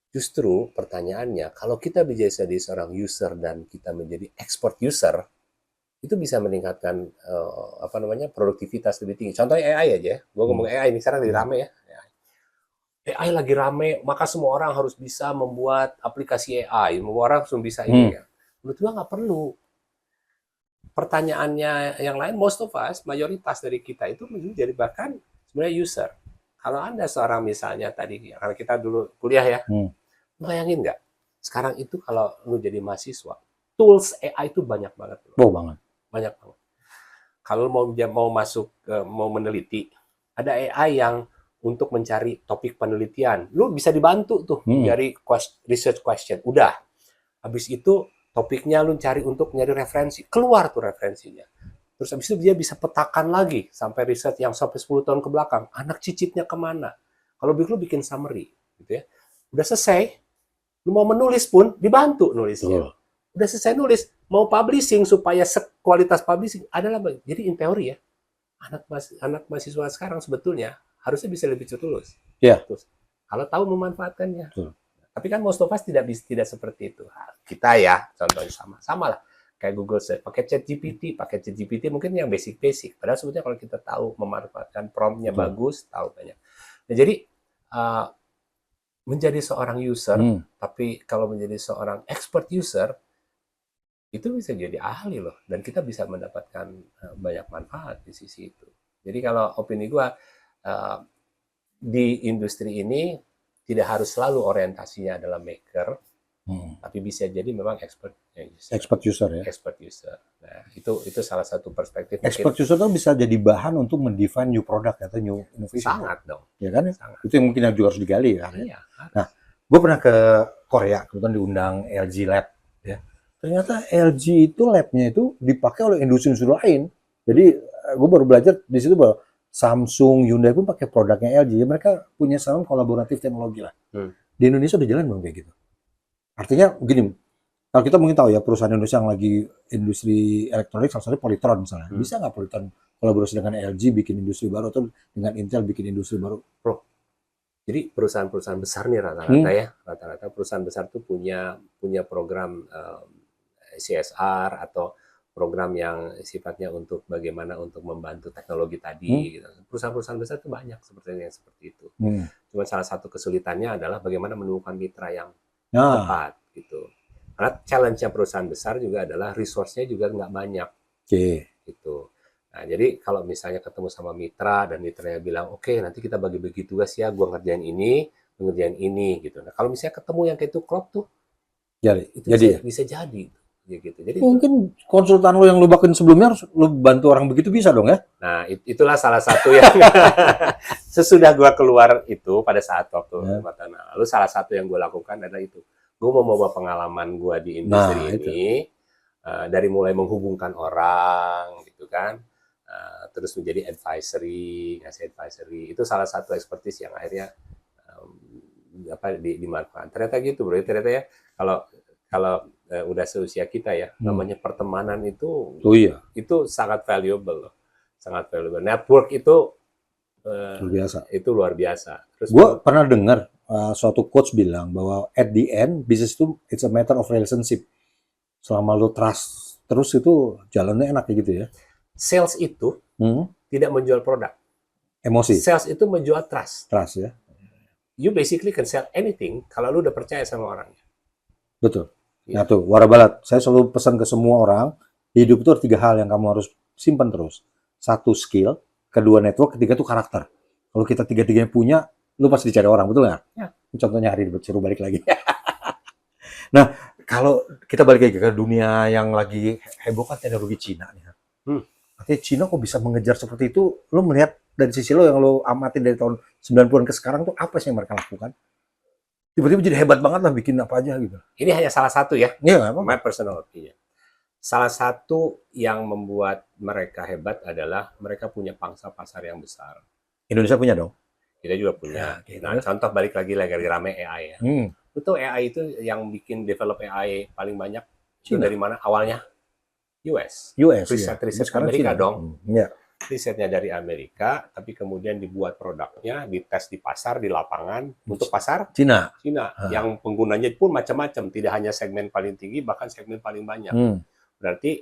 Justru pertanyaannya, kalau kita menjadi seorang user dan kita menjadi expert user, itu bisa meningkatkan produktivitas lebih tinggi. Contohnya AI aja ya. Gue ngomong AI ini sekarang lagi rame ya. AI lagi rame, maka semua orang harus bisa membuat aplikasi AI. Semua orang harus bisa ini ya. Menurut gue nggak perlu. Pertanyaannya yang lain, most of us, mayoritas dari kita itu menjadi bahkan sebenarnya user. Kalau Anda seorang misalnya tadi, karena kita dulu kuliah ya, bayangin nggak? Sekarang itu kalau lu jadi mahasiswa, tools AI itu banyak banget. Oh, banget. Banyak banget. Kalau mau masuk, mau meneliti, ada AI yang untuk mencari topik penelitian. Lu bisa dibantu tuh dari research question. Udah. Habis itu topiknya lu cari untuk nyari referensi. Keluar tuh referensinya. Terus habis itu dia bisa petakan lagi sampai riset yang sampai 10 tahun ke belakang. Anak cicitnya kemana? Kalau lu bikin summary, gitu ya. Udah selesai, lu mau menulis pun dibantu nulisnya. Udah selesai nulis, mau publishing supaya kualitas publishing adalah. Jadi in teori ya, anak mahasiswa sekarang sebetulnya harusnya bisa lebih tulus. Iya. Terus, kalau tahu memanfaatkannya. Tapi kan most of us tidak seperti itu. Kita ya, contohnya sama lah. Kayak Google Search, pakai ChatGPT mungkin yang basic. Padahal sebetulnya kalau kita tahu memanfaatkan promptnya bagus, tahu banyak. Nah, jadi menjadi seorang user, tapi kalau menjadi seorang expert user, itu bisa jadi ahli loh. Dan kita bisa mendapatkan banyak manfaat di sisi itu. Jadi kalau opini gua, di industri ini tidak harus selalu orientasinya adalah maker, tapi bisa jadi memang expert user ya. Expert user. Nah, itu salah satu perspektif. Expert user itu bisa jadi bahan untuk mendefine new product atau new innovation. Sangat dong. Ya kan? Sangat. Itu yang mungkin juga harus digali ya. Iya. Nah, gue pernah ke Korea, kebetulan diundang LG Lab. Ya. Ternyata LG itu labnya itu dipakai oleh industri-industri lain. Jadi gue baru belajar di situ bahwa Samsung, Hyundai pun pakai produknya LG. Mereka punya sama kolaboratif teknologi lah. Di Indonesia udah jalan belum kayak gitu? Artinya begini, kalau kita mungkin tahu ya perusahaan Indonesia yang lagi industri elektronik, salah satunya Polytron misalnya. Bisa nggak Polytron kolaborasi dengan LG bikin industri baru atau dengan Intel bikin industri baru? Jadi perusahaan-perusahaan besar nih rata-rata ya, rata-rata perusahaan besar tuh punya program CSR atau program yang sifatnya untuk bagaimana untuk membantu teknologi tadi. Gitu. Perusahaan-perusahaan besar itu banyak seperti itu. Cuma salah satu kesulitannya adalah bagaimana menemukan mitra yang tepat gitu. Karena challenge-nya perusahaan besar juga adalah resource-nya juga nggak banyak. Gitu. Nah, jadi kalau misalnya ketemu sama mitra dan mitranya bilang, oke, nanti kita bagi-bagi tugas ya, gua ngerjain ini, ngerjain ini gitu. Nah, kalau misalnya ketemu yang kayak itu klop tuh, itu bisa jadi. Gitu. Jadi mungkin konsultan lo yang lo bakin sebelumnya harus lo bantu orang begitu bisa dong ya? Nah, itulah salah satu yang sesudah gua keluar itu pada saat waktu 4 tahun lalu, salah satu yang gua lakukan adalah itu. Gua mau bawa pengalaman gua di industri ini, dari mulai menghubungkan orang, gitu kan, terus menjadi ngasih advisory. Itu salah satu expertise yang akhirnya dimanfaatkan. Ternyata gitu, bro. Ternyata ya kalau udah seusia kita ya, namanya pertemanan itu itu sangat valuable loh. Sangat valuable. Network itu luar biasa. Terus gue pernah dengar suatu coach bilang bahwa at the end bisnis itu it's a matter of relationship. Selama lo trust terus itu jalannya enak kayak gitu ya. Sales itu tidak menjual produk. Emosi. Sales itu menjual trust. Trust ya. You basically can sell anything kalau lu udah percaya sama orangnya. Betul. Nah tuh, Warabalat, saya selalu pesan ke semua orang, hidup itu ada 3 hal yang kamu harus simpan terus. 1 skill, 2 network, 3 tuh karakter. Kalau kita 3-3-nya punya, lu pasti dicari orang, betul nggak? Ya. Contohnya hari ini, suruh balik lagi. Nah, kalau kita balik lagi ke dunia yang lagi heboh kan teknologi Cina nih. Artinya Cina kok bisa mengejar seperti itu? Lu melihat dari sisi lo yang lo amatin dari tahun 90-an ke sekarang tuh apa sih yang mereka lakukan? Tiba-tiba jadi hebat banget lah bikin apa aja gitu. Ini hanya salah satu ya. Iya, my personal opinion. Salah satu yang membuat mereka hebat adalah mereka punya pangsa pasar yang besar. Indonesia punya dong? Kita juga punya. Nah, contoh balik lagi rame AI ya. Betul, AI itu yang bikin develop AI paling banyak itu dari mana awalnya? US. Riset Amerika China dong. Risetnya dari Amerika, tapi kemudian dibuat produknya, dites di pasar, di lapangan, untuk pasar Cina. Yang penggunanya pun macam-macam, tidak hanya segmen paling tinggi, bahkan segmen paling banyak. Berarti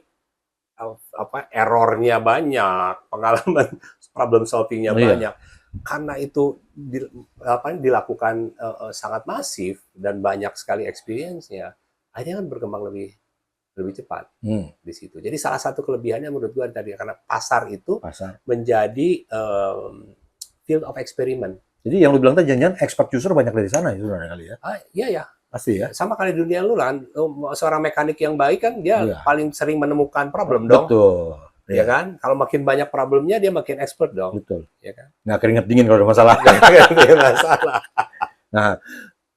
errornya banyak, pengalaman problem solvingnya banyak. Karena itu dilakukan sangat masif dan banyak sekali experience-nya, akhirnya kan berkembang lebih cepat di situ. Jadi salah satu kelebihannya menurut gue tadi karena pasar itu menjadi field of experiment. Jadi yang lu bilang tadi jangan-jangan expert user banyak dari sana ya sebenarnya kali ya. Iya ya. Pasti ya. Sama kali dunia lu kan, seorang mekanik yang baik kan dia Iya. paling sering menemukan problem dong. Betul. Ya kan? Kalau makin banyak problemnya dia makin expert dong. Betul. Ya kan? Nggak keringet dingin kalau ada masalah. Nggak masalah. Nah,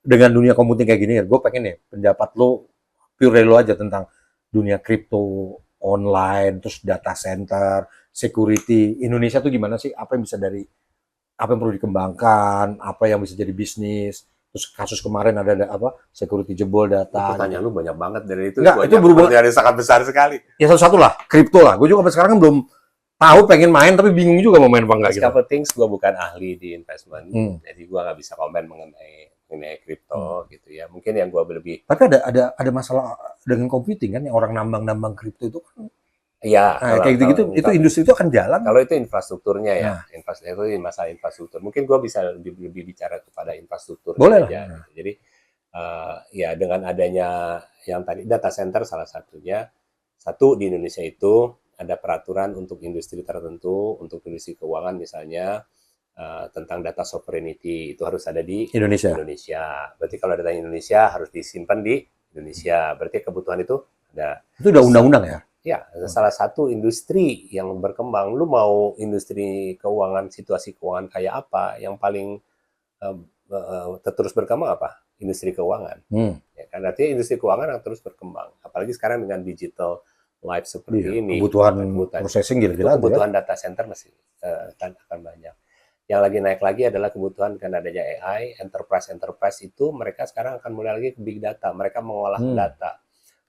dengan dunia computing kayak gini ya, gue pengen nih pendapat lo pure lo aja tentang dunia kripto, online, terus data center, security. Indonesia tuh gimana sih? Apa yang bisa dari apa yang perlu dikembangkan, apa yang bisa jadi bisnis. Terus kasus kemarin ada apa? Security jebol data. Pertanyaan lu banyak banget dari itu. Enggak, itu Banyak berhubungan dari sangat besar sekali. ya satu-satu lah, kripto lah. Gue juga sampai sekarang kan belum tahu pengen main tapi bingung juga mau main apa enggak gitu. Couple things, gue bukan ahli di investment, jadi gue nggak bisa komen mengenai kripto gitu ya. Mungkin yang gue lebih. Tapi ada masalah dengan computing kan, yang orang nambang-nambang kripto itu kan. Ya, Nah, kayak gitu itu industri itu akan jalan. Kalau itu infrastrukturnya ya, itu masalah infrastruktur. Mungkin gue bisa lebih bicara kepada infrastruktur. Boleh lah. Gitu. Jadi ya dengan adanya yang tadi data center salah satunya, satu di Indonesia itu ada peraturan untuk industri tertentu, untuk industri keuangan misalnya tentang data sovereignty itu harus ada di Indonesia. Berarti kalau data Indonesia harus disimpan di Indonesia. Berarti kebutuhan itu ada. Itu udah undang-undang ya? Ya, salah satu industri yang berkembang. Lu mau industri keuangan, situasi keuangan kayak apa? Yang paling terus berkembang apa? Industri keuangan. Ya, kan artinya industri keuangan yang terus berkembang. Apalagi sekarang dengan digital life seperti ini. Kebutuhan processing gila-gila. Kebutuhan data center masih akan banyak. Yang lagi naik lagi adalah kebutuhan karena adanya AI, enterprise itu mereka sekarang akan mulai lagi ke big data. Mereka mengolah data.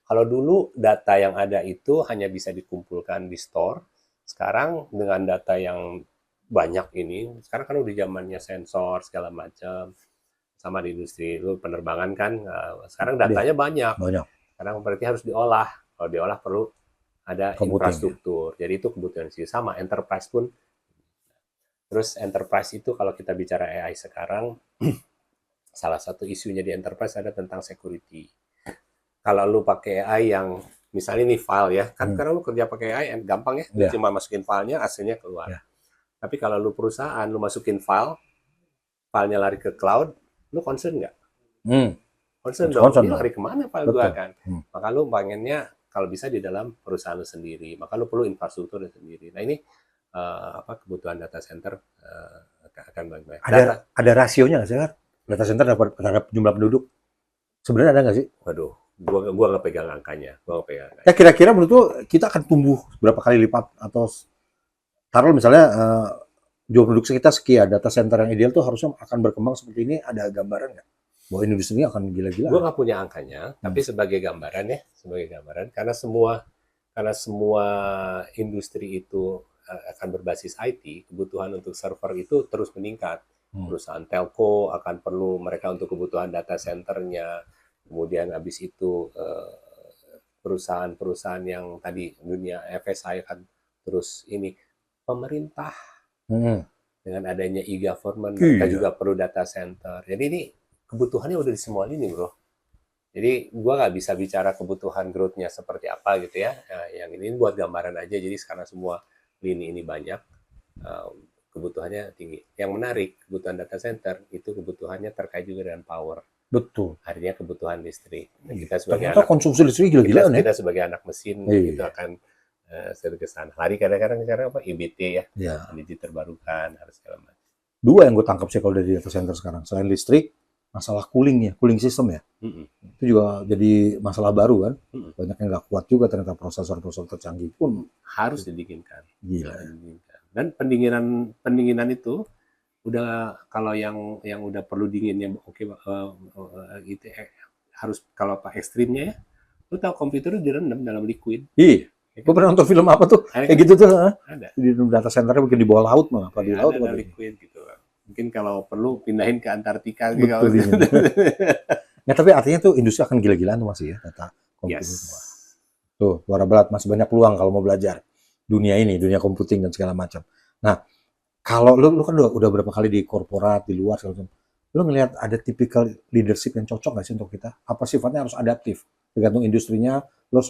Kalau dulu data yang ada itu hanya bisa dikumpulkan di store, sekarang dengan data yang banyak ini, sekarang kan udah zamannya sensor segala macam, sama di industri lu penerbangan kan, sekarang datanya banyak. Sekarang berarti harus diolah. Kalau diolah perlu ada infrastruktur. Jadi itu kebutuhan sih sama enterprise pun. Terus enterprise itu kalau kita bicara AI sekarang, salah satu isunya di enterprise ada tentang security. Kalau lu pakai AI yang misalnya ini file ya, kan karena lu kerja pakai AI gampang ya, cuma masukin filenya, hasilnya keluar. Tapi kalau lu perusahaan, lu masukin filenya lari ke cloud, lu concern nggak? Concern dong, ini lari kemana file gua kan? Maka lu pengennya kalau bisa di dalam perusahaan lu sendiri, maka lu perlu infrastruktur sendiri. Nah ini kebutuhan data center akan banyak. Ada rasionya nggak sih kan? Data center terhadap jumlah penduduk? Sebenarnya ada nggak sih? Waduh. Gua nggak pegang angkanya. Ya kira-kira menurut lu kita akan tumbuh berapa kali lipat atau taruh misalnya jumlah penduduk kita sekian, data center yang ideal tuh harusnya akan berkembang seperti ini, ada gambaran nggak? Bahwa industri ini akan gila-gila. Gua nggak punya angkanya, tapi sebagai gambaran karena semua industri itu akan berbasis IT, kebutuhan untuk server itu terus meningkat. Perusahaan telco akan perlu mereka untuk kebutuhan data centernya. Kemudian habis itu perusahaan-perusahaan yang tadi dunia FSI akan terus ini. Pemerintah dengan adanya e-government mereka juga perlu data center. Jadi ini kebutuhannya udah di semua lini, bro. Jadi gua nggak bisa bicara kebutuhan growth-nya seperti apa gitu ya. Yang ini buat gambaran aja. Jadi karena semua lini ini banyak, kebutuhannya tinggi. Yang menarik, kebutuhan data center itu kebutuhannya terkait juga dengan power. Betul. Artinya kebutuhan listrik. Kita sebagai konsumsi listrik gila-gilaan kita sebagai anak mesin itu akan sering ke sana. Lari kadang-kadang sekarang IBT ya, energi terbarukan harus segala macam. Dua yang gue tangkap sih kalau dari data center sekarang, selain listrik, masalah cooling system ya. Itu juga jadi masalah baru kan. Banyak yang nggak kuat juga ternyata prosesor-prosesor tercanggih pun harus didinginkan. Gila. Dan pendinginan itu udah kalau yang udah perlu dinginnya gitu harus kalau ekstrimnya ya, lu tahu komputer direndam dalam liquid. Iya. Gue pernah nonton film apa tuh kayak gitu tuh. Ada. Di data centernya mungkin di bawah laut mah apa di laut ada liquid gitu. Mungkin kalau perlu pindahin ke Antartika gitu. Nah, tapi artinya tuh industri akan gila-gilaan tuh masih ya data komputer semua. Tuh, suara berat masih banyak peluang kalau mau belajar dunia ini, dunia computing dan segala macam. Nah, kalau lu kan udah berapa kali di korporat, di luar segala macam. Lu ngelihat ada tipikal leadership yang cocok nggak sih untuk kita? Apa sifatnya harus adaptif? Tergantung industrinya, lu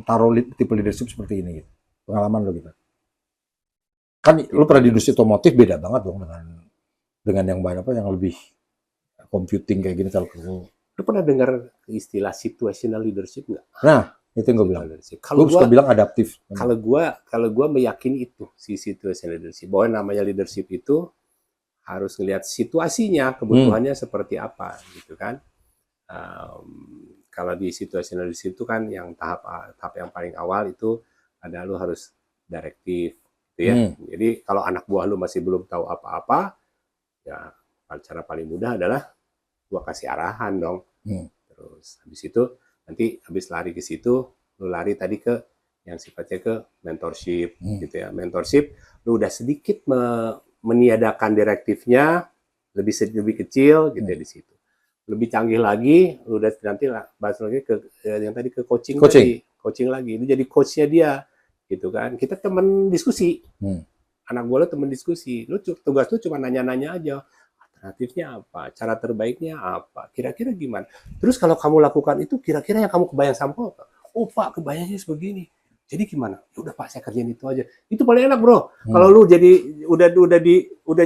taruh tipe leadership seperti ini gitu. Pengalaman lu gitu. Kan lu pernah di industri otomotif beda banget dong dengan dengan yang banyak apa yang lebih computing kayak gini kalau Lu pernah dengar istilah situational leadership nggak? nah itu yang gue bilang. Kalau Gue suka bilang adaptif. kalau gua meyakini itu si situational leadership, bahwa namanya leadership itu harus ngelihat situasinya, kebutuhannya seperti apa, gitu kan? Kalau di situational leadership itu kan yang tahap yang paling awal itu ada lu harus direktif, gitu ya. Jadi kalau anak buah lu masih belum tahu apa-apa, ya cara paling mudah adalah gua kasih arahan dong. Terus habis itu nanti habis lari ke situ, lu lari tadi ke yang sifatnya ke mentorship, gitu ya. Mentorship, lu udah sedikit meniadakan direktifnya, lebih kecil, gitu ya di situ. Lebih canggih lagi, lu udah nanti bahas lagi ke yang tadi ke coaching lagi. Lu jadi coachnya dia, gitu kan. Kita teman diskusi. Anak gue lu teman diskusi. Tugas lu cuma nanya-nanya aja. Alternatifnya apa? Cara terbaiknya apa? Kira-kira gimana? Terus kalau kamu lakukan itu, kira-kira yang kamu kebayang sama apa? Oh Pak, kebayangnya sebegini. Jadi gimana? Ya udah Pak, saya kerjain itu aja. Itu paling enak bro. Kalau lu jadi udah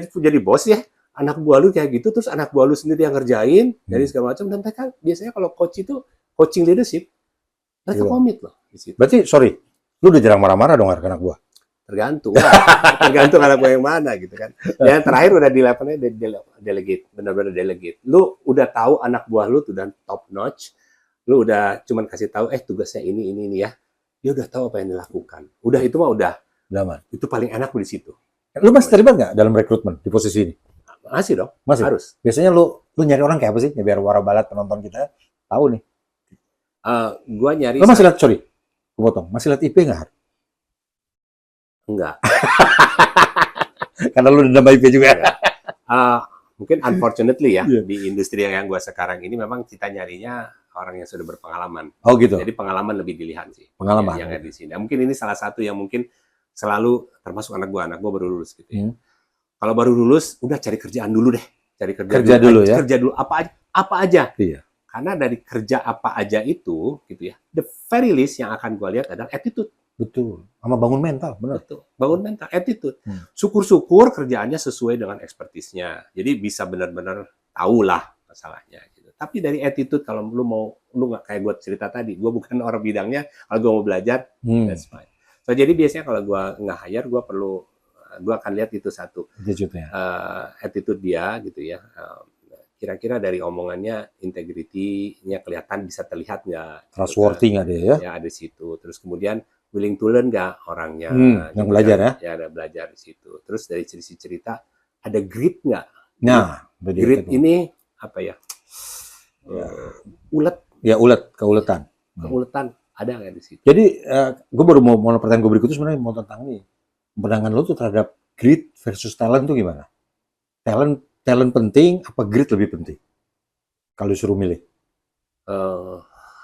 jadi bos ya, anak buah lu kayak gitu, terus anak buah lu sendiri yang ngerjain, dari segala macam. Dan mereka biasanya kalau coach itu coaching leadership, mereka komit loh di situ. Berarti sorry, lu udah jarang marah-marah dong anak buah? Tergantung anak buah yang mana gitu kan. Yang terakhir udah di levelnya delegate, benar-benar delegate. Lu udah tahu anak buah lu tuh dan top notch. Lu udah cuman kasih tahu tugasnya ini ya. Dia udah tahu apa yang dilakukan. Udah itu mah udah. Itu paling enak di situ. Lu masih terlibat nggak dalam rekrutmen di posisi ini? Masih dong. Masih. Harus. Biasanya lu nyari orang kayak apa sih? Ya, biar warabalat penonton kita tahu nih. Gua nyari. Lu masih lihat, sorry, gue potong. Masih lihat IP nggak? Enggak. Karena lu udah IP juga. Mungkin unfortunately ya, di industri yang gua sekarang ini memang kita nyarinya orang yang sudah berpengalaman. Oh gitu. Jadi pengalaman lebih dilihat sih. Pengalaman. Yang di sini. Mungkin ini salah satu yang mungkin selalu termasuk anak gua baru lulus gitu ya. Kalau baru lulus, udah cari kerjaan dulu deh. Cari kerja dulu ya. Kerja dulu apa aja. Iya. Karena dari kerja apa aja itu, gitu ya. The very least yang akan gua lihat adalah attitude. Betul. Sama bangun mental, benar. Betul. Bangun mental, attitude. Syukur-syukur kerjaannya sesuai dengan ekspertisnya. Jadi bisa benar-benar tahu lah masalahnya. Gitu. Tapi dari attitude, kalau lu nggak kayak gue cerita tadi, gue bukan orang bidangnya, kalau gue mau belajar, that's fine. So, jadi biasanya kalau gue nge-hire, gue akan lihat itu satu. Attitude dia, gitu ya. Kira-kira dari omongannya, integrity-nya kelihatan, bisa terlihat nggak? Trustworthy nggak dia ya? Ya, ada di situ. Terus kemudian, willing to learn nggak orangnya? Yang belajar ya? Ya, ada belajar di situ. Terus dari cerita, ada grit nggak? Nah, grit ini apa ya? Ulet. Ya, keuletan. Keuletan ada nggak di situ? Jadi, gue baru mau pertanyaan gue berikutnya sebenarnya mau tentang ini. Pandangan lo tuh terhadap grit versus talent tuh gimana? Talent penting, apa grit lebih penting? Kalau disuruh milih?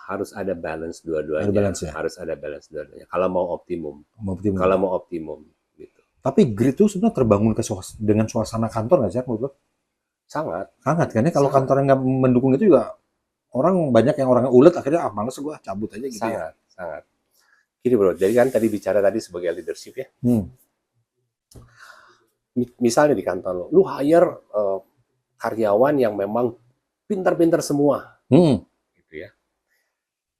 Harus ada balance dua-duanya. Harus ada balance dua-duanya. Kalau mau optimum. Kalau mau optimum. Gitu. Tapi grit itu sebenarnya terbangun dengan suasana kantor nggak sih, menurut lo? Sangat. Sangat kan ya? Kalau kantornya nggak mendukung itu juga banyak yang orangnya ulet akhirnya males gua cabut aja gitu. Sangat. Gini bro, jadi kan tadi bicara sebagai leadership ya. Misalnya di kantor lu hire karyawan yang memang pintar-pintar semua.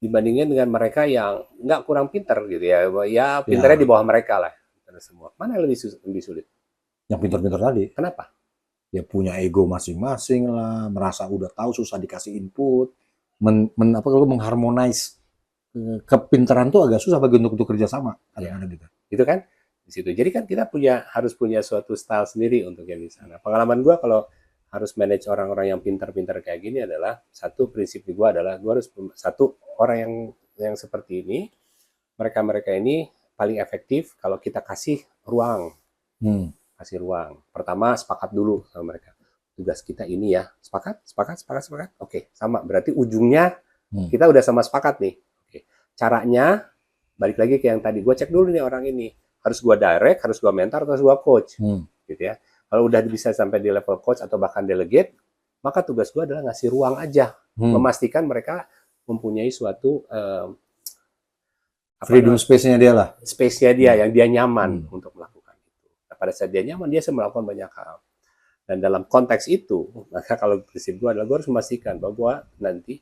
Dibandingin dengan mereka yang nggak kurang pintar gitu ya, pintarnya di bawah mereka lah, semua. Mana yang lebih sulit? Yang pintar-pintar tadi. Kenapa? Ya punya ego masing-masing lah, merasa udah tahu susah dikasih input, mengharmonize kepintaran tuh agak susah bagi untuk kerja sama. Gitu. Itu kan di situ. Jadi kan kita harus punya suatu style sendiri untuk yang di sana. Pengalaman gua kalau harus manage orang-orang yang pintar-pintar kayak gini adalah satu prinsip di gua adalah gua harus satu orang yang seperti ini, mereka ini paling efektif kalau kita kasih ruang. Kasih ruang. Pertama sepakat dulu sama mereka. Tugas kita ini ya. Sepakat? Oke, sama. Berarti ujungnya kita udah sama sepakat nih. Oke. Caranya balik lagi ke yang tadi. Gua cek dulu nih orang ini. Harus gua direct, harus gua mentor, harus gua coach. Gitu ya. Kalau udah bisa sampai di level coach atau bahkan delegate, maka tugas gue adalah ngasih ruang aja. Memastikan mereka mempunyai suatu freedom space-nya dia lah. Space-nya dia yang dia nyaman untuk melakukan itu. Nah, pada saat dia nyaman, dia bisa melakukan banyak hal. Dan dalam konteks itu, maka kalau prinsip gue adalah gue harus memastikan bahwa gue nanti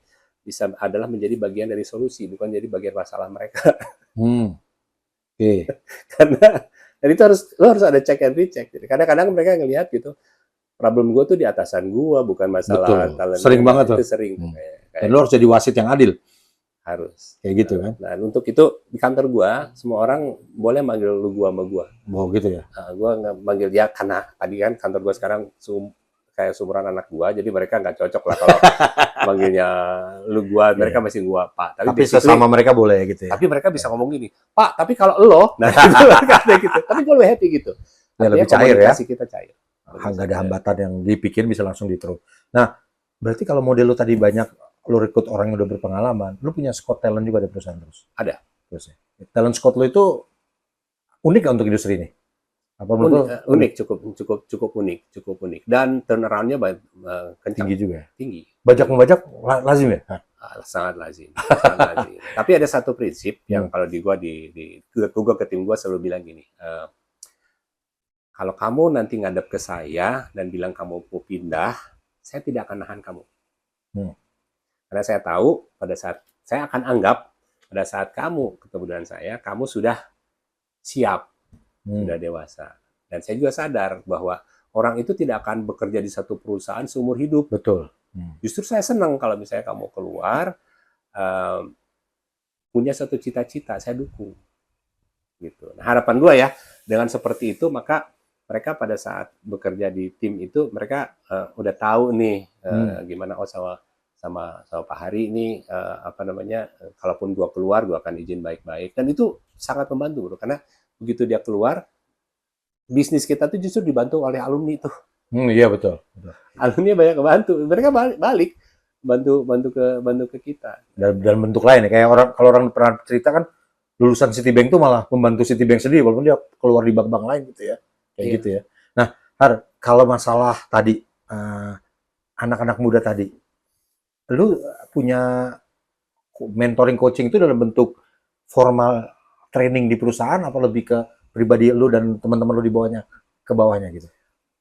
bisa adalah menjadi bagian dari solusi, bukan jadi bagian masalah mereka. Oke. Karena dan itu lo harus ada check and recheck. Jadi kadang-kadang mereka ngelihat gitu, problem gue tuh di atasan gue, bukan masalah Betul. talent. Sering banget tuh. Itu sering. Dan lo harus jadi wasit yang adil. Harus. Kayak gitu kan. Nah, untuk itu di kantor gue, semua orang boleh manggil lu gue sama gue. Oh gitu ya. Gue nggak manggil dia karena tadi kan kantor gue sekarang kayak sumuran anak gue, jadi mereka nggak cocok lah kalau manggilnya lu gue, mereka masih gue Pak. Tapi sesama mereka boleh gitu ya. Tapi mereka bisa ngomong gini, Pak, tapi kalau lo, nah itu mereka gitu. Tapi gue lebih happy gitu. Ya, lebih cair ya. Komunikasi kita cair. Nggak ada hambatan yang dipikir, bisa langsung diterus. Nah, berarti kalau model lo tadi banyak lo rekrut orang yang udah berpengalaman, lo punya squad talent juga di perusahaan terus? Ada. Terus ya. Talent squad lo itu unik nggak untuk industri ini? Apa unik, cukup unik. Dan turnaround-nya kencang. Tinggi juga. Tinggi. Bajak membajak lazim ya? Sangat lazim. Tapi ada satu prinsip yang kalau gua ke tim gua selalu bilang gini. Kalau kamu nanti ngadep ke saya dan bilang kamu mau pindah, saya tidak akan nahan kamu. Karena saya tahu pada saat saya akan anggap pada saat kamu ketemu dengan saya, kamu sudah siap, sudah dewasa. Dan saya juga sadar bahwa orang itu tidak akan bekerja di satu perusahaan seumur hidup. Betul. Justru saya senang kalau misalnya kamu keluar, punya satu cita-cita, saya dukung. Gitu. Nah, harapan gue ya, dengan seperti itu, maka mereka pada saat bekerja di tim itu, mereka udah tahu nih gimana, sama Pak Hari ini kalaupun gua keluar gua akan izin baik-baik, dan itu sangat membantu bro, karena begitu dia keluar bisnis kita tuh justru dibantu oleh alumni tuh. Iya betul. Alumni banyak kebantu, mereka balik bantu ke kita dan bentuk lain ya, kayak kalau orang pernah cerita kan lulusan Citibank tuh malah membantu Citibank sendiri walaupun dia keluar di bank-bank lain gitu ya, kayak gitu ya. Nah, Har, kalau masalah tadi anak-anak muda tadi, lu punya mentoring coaching itu dalam bentuk formal training di perusahaan apa lebih ke pribadi lu dan teman-teman lu di bawahnya, ke bawahnya gitu?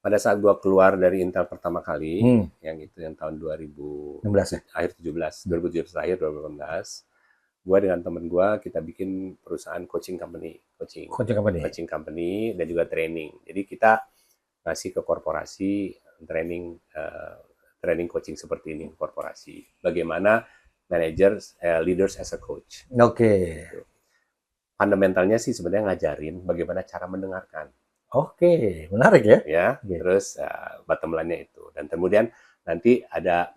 Pada saat gua keluar dari Intel pertama kali, yang tahun 2016 ya, akhir 2017 akhir 2018, gua dengan teman gua kita bikin perusahaan coaching company, dan juga training. Jadi kita ngasih ke korporasi training coaching seperti ini, korporasi. Bagaimana managers, leaders as a coach. Oke. Fundamentalnya sih sebenarnya ngajarin bagaimana cara mendengarkan. Oke, menarik ya. Ya, terus bottom line-nya itu. Dan kemudian nanti ada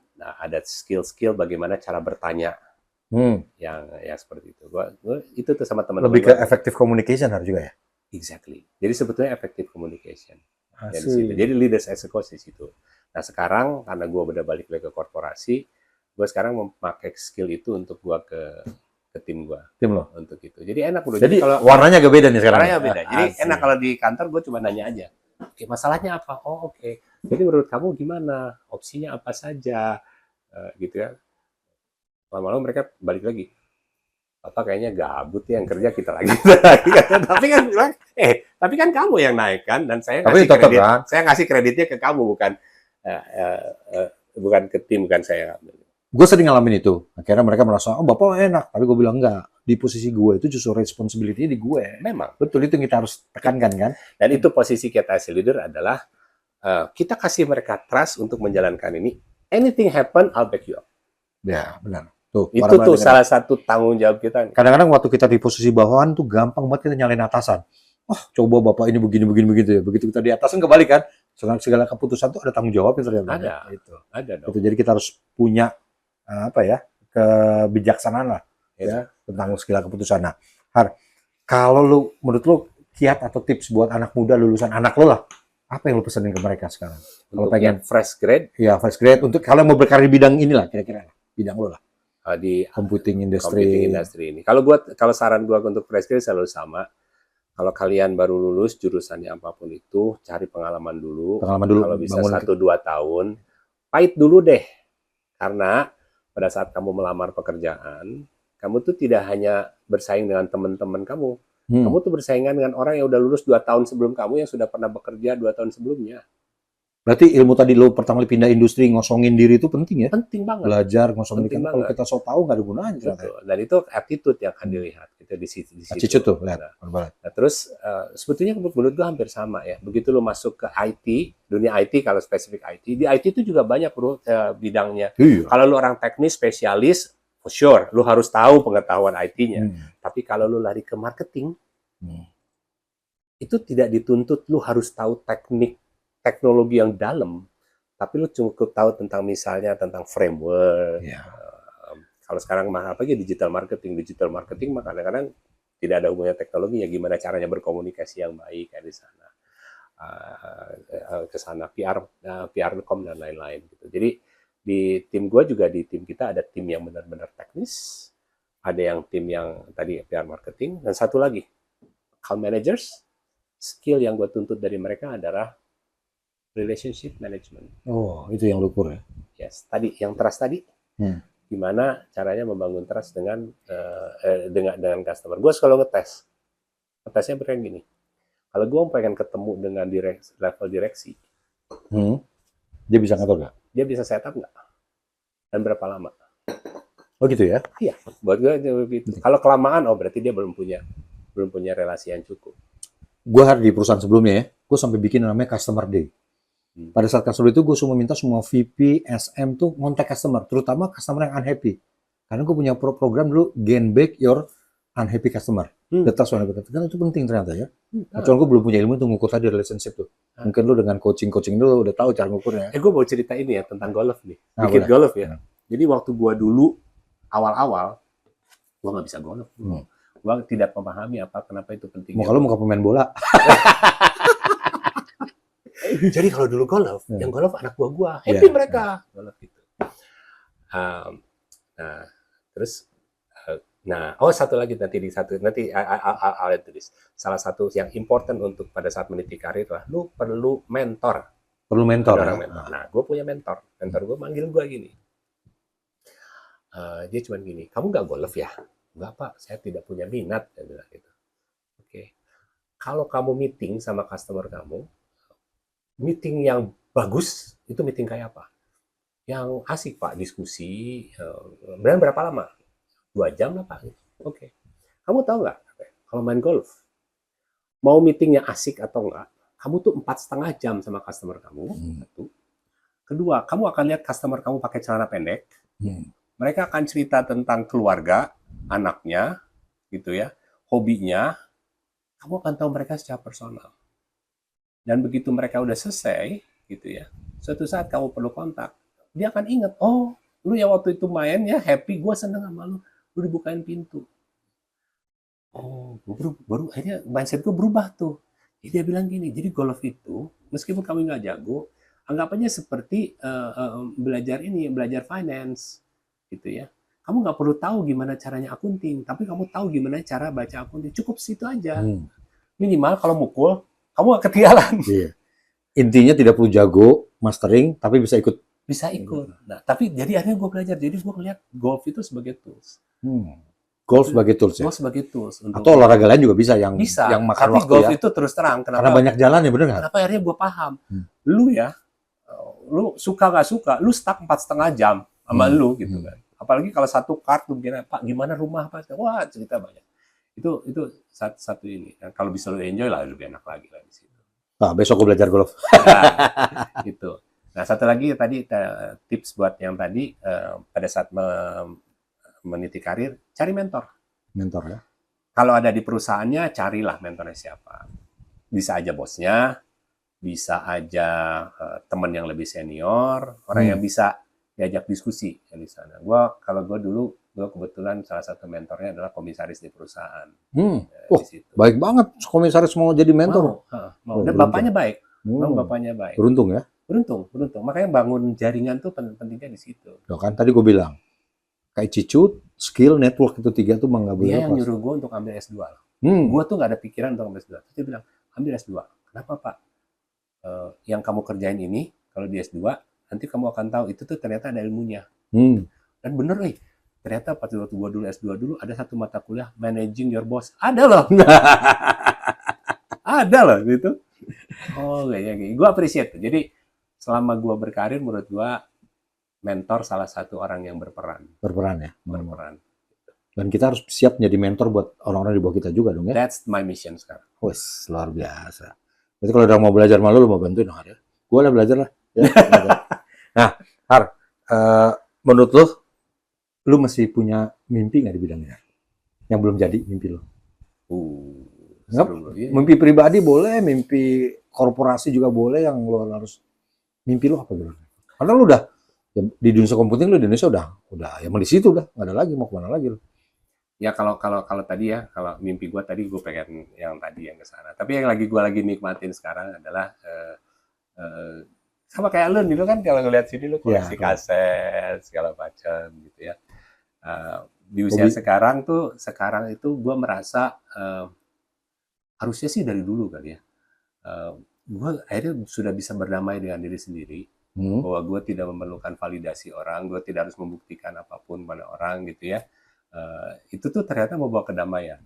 skill-skill bagaimana cara bertanya. Yang seperti itu. Gua itu tuh sama teman-teman. Lebih ke effective communication harus juga ya. Exactly. Jadi sebetulnya effective communication. Jadi leaders as a coach di situ. Nah sekarang karena gue udah balik lagi ke korporasi, gue sekarang memakai skill itu untuk gue ke tim gue. Tim lo? Untuk itu. Jadi enak udah. Jadi kalau warnanya agak beda nih sekarang. Warnanya beda. Jadi enak kalau di kantor gue cuma nanya aja. Oke, masalahnya apa? Oh oke. Jadi menurut kamu gimana? Opsinya apa saja? Gitu ya. Lama-lama mereka balik lagi. Apa kayaknya gabut ya yang kerja kita lagi. Tapi kan bilang, tapi kan kamu yang naik kan, dan saya ngasih kredit. Kan? Saya ngasih kreditnya ke kamu, bukan ke tim, bukan saya. Gue sering ngalamin itu. Akhirnya mereka merasa, oh bapak enak. Tapi gue bilang enggak. Di posisi gue itu justru responsibility di gue. Memang. Betul, itu yang kita harus tekankan kan. Dan itu posisi kita as leader adalah kita kasih mereka trust untuk menjalankan ini. Anything happen, I'll back you up. Ya benar. Tuh, itu tuh salah satu tanggung jawab kita. Kadang-kadang waktu kita di posisi bawahan tuh gampang banget kita nyalain atasan. Oh, coba bapak ini begini begitu ya. Begitu kita di atasan kebalik kan. Segala keputusan tuh ada tanggung jawab yang ternyata. Ada dong. Itu jadi kita harus punya kebijaksanaan lah ya tentang segala keputusan. Nah, Har, kalau lu menurut lu kiat atau tips buat anak muda lulusan anak lu lah, apa yang lu pesenin ke mereka sekarang? Kalau pengen fresh grade? Ya, fresh grade untuk kalau mau berkarir di bidang inilah kira-kira bidang lu lah. Di computing industry ini. Kalau saran gua untuk fresh grade selalu sama. Kalau kalian baru lulus jurusannya apapun itu, cari pengalaman dulu. Kalau bisa 1-2 tahun, pahit dulu deh. Karena pada saat kamu melamar pekerjaan, kamu tuh tidak hanya bersaing dengan teman-teman kamu. Kamu tuh bersaingan dengan orang yang udah lulus 2 tahun sebelum kamu yang sudah pernah bekerja 2 tahun sebelumnya. Berarti ilmu tadi lo pertama kali pindah industri ngosongin diri itu penting ya? Penting banget. Belajar ngosongin Penting diri. Kalau banget. kita so tahu nggak ada gunanya. ternyata. Betul. Dan itu attitude yang akan dilihat gitu di situ. Attitude tuh, lihat. Nah, terus sebetulnya menurut gue hampir sama ya. Begitu lo masuk ke IT, dunia IT kalau spesifik IT, di IT itu juga banyak bro bidangnya. Iya. Kalau lo orang teknis spesialis, for sure, lo harus tahu pengetahuan IT-nya. Tapi kalau lo lari ke marketing, itu tidak dituntut lo harus tahu teknologi yang dalam, tapi lo cukup tahu tentang misalnya tentang framework. Kalau sekarang mah apa digital marketing mah kadang-kadang tidak ada hubungannya teknologi ya, gimana caranya berkomunikasi yang baik kayak di sana, ke sana PR.com dan lain-lain gitu. Jadi di tim gue juga, di tim kita ada tim yang benar-benar teknis, ada yang tim yang tadi PR marketing, dan satu lagi account managers. Skill yang gue tuntut dari mereka adalah relationship management. Oh, itu yang lu ukur ya? Yes, tadi yang trust tadi. Gimana caranya membangun trust dengan customer. Gue selalu ngetesnya kayak gini. Kalau gue pengen ketemu dengan level direksi, dia bisa ngatur nggak? Dia bisa setup nggak? Dan berapa lama? Oh gitu ya? Iya, buat gue begitu. Kalau kelamaan, oh berarti dia belum punya relasi yang cukup. Gue di perusahaan sebelumnya ya, gue sampai bikin namanya Customer Day. Pada saat customer itu gue semua minta semua VP, SM tuh ngontak customer, terutama customer yang unhappy. Karena gue punya program dulu, gain back your unhappy customer. Data soal unhappy customer, itu penting ternyata ya. Cuman gue belum punya ilmu untuk ngukur tadi relationship tuh. Mungkin lu dengan coaching dulu udah tahu cara ngukurnya. Gue mau cerita ini ya tentang golf nih, dikit golf ya. Jadi waktu gue dulu awal-awal, gue nggak bisa golf. Gue tidak memahami kenapa itu penting. Kalau mau ke pemain bola. Jadi kalau dulu golf, yang golf anak buah happy mereka. Golf gitu. Satu lagi nanti I'll tulis. Salah satu yang important untuk pada saat meniti karir lah, lu perlu mentor. Perlu mentor. Mentor. Nah, gue punya mentor. Mentor gue manggil gue gini. Dia cuma gini, kamu nggak golf ya? Nggak Pak, saya tidak punya minat. Dia bilang gitu. Oke. Kalau kamu meeting sama customer kamu, meeting yang bagus, itu meeting kayak apa? Yang asik Pak, diskusi, berapa lama? 2 jam lah Pak. Oke. Kamu tahu nggak, kalau main golf, mau meetingnya asik atau enggak, kamu tuh 4,5 jam sama customer kamu. Satu. Kedua, kamu akan lihat customer kamu pakai celana pendek. Mereka akan cerita tentang keluarga, anaknya, gitu ya, hobinya. Kamu akan tahu mereka secara personal. Dan begitu mereka udah selesai, gitu ya, suatu saat kamu perlu kontak, dia akan ingat, oh, lu yang waktu itu main ya happy, gue seneng sama lu dibukain pintu. Oh, baru akhirnya mindset gue berubah tuh. Jadi dia bilang gini, jadi golf itu, meskipun kamu nggak jago, anggap aja seperti belajar finance, gitu ya. Kamu nggak perlu tahu gimana caranya akunting, tapi kamu tahu gimana cara baca akunting. Cukup situ aja. Minimal kalau mukul, kamu gak ketinggalan. Iya. Intinya tidak perlu jago mastering, tapi bisa ikut. Bisa ikut. Nah, tapi jadi akhirnya gue belajar. Jadi gue ngeliat golf itu sebagai tools. Golf sebagai tools ya? Golf sebagai tools. Atau olahraga lain juga bisa yang makan tapi waktu golf ya? itu terus terang. Karena banyak jalan ya, bener nggak? Kenapa akhirnya gue paham. Lu suka gak suka, lu stuck 4,5 jam sama lu gitu kan. Apalagi kalau satu kartu, Pak gimana rumah, Pak? Wah, cerita banyak. Itu satu ini. Dan kalau bisa lu enjoy lah, lebih enak lagi lah di situ. Nah, besok gue belajar golf. Nah, gitu. Nah, satu lagi tadi tips buat yang tadi pada saat meniti karir, cari mentor. Mentor ya. Kalau ada di perusahaannya, carilah mentornya siapa. Bisa aja bosnya, bisa aja teman yang lebih senior, orang yang bisa diajak diskusi di sana. Kalau gue dulu kebetulan salah satu mentornya adalah komisaris di perusahaan. Di situ. Baik banget komisaris mau jadi mentor. Mau. Dan bapaknya baik. Bapaknya baik. Beruntung ya? Beruntung. Makanya bangun jaringan tuh pentingnya di situ. Loh, kan tadi gue bilang, kayak Cicut, skill, network itu 3 tuh nggak boleh. Dia yang nyuruh gue untuk ambil S2. Gue tuh nggak ada pikiran untuk ambil S2. Dia bilang, ambil S2. Kenapa Pak? Yang kamu kerjain ini, kalau di S2, nanti kamu akan tahu itu tuh ternyata ada ilmunya. Dan bener ternyata waktu gue dulu S2 dulu ada satu mata kuliah managing your boss. Ada loh. Ada loh gitu. Oh, kayaknya gitu. Gue appreciate. Jadi selama gue berkarir, menurut gue mentor salah satu orang yang berperan. Berperan ya. Berperan. Dan kita harus siap menjadi mentor buat orang-orang di bawah kita juga dong ya. That's my mission sekarang. Wes, luar biasa. Berarti kalau udah mau belajar malu, lu mau bantuin dong, Har ya? Gue lah belajar lah. Ya, nah, Har, menurut lu masih punya mimpi nggak di bidangnya? Yang belum jadi mimpi lu? Seru, iya. Mimpi pribadi boleh, mimpi korporasi juga boleh, yang lu harus mimpi lu apa gitu? Karena lu udah ya, di dunia komputing, lu di Indonesia udah ya di situ udah nggak ada lagi, mau kemana lagi lu? Ya kalau tadi ya, kalau mimpi gue tadi gue pengen yang tadi yang ke sana. Tapi yang gue lagi nikmatin sekarang adalah sama kayak lu nih, lu kan kalau ngeliat sini lu koleksi kaset segala macam gitu ya. Di usia sekarang itu gue merasa harusnya sih dari dulu kali ya. Gue akhirnya sudah bisa berdamai dengan diri sendiri. Bahwa gue tidak memerlukan validasi orang, gue tidak harus membuktikan apapun pada orang gitu ya. Itu tuh ternyata membawa kedamaian.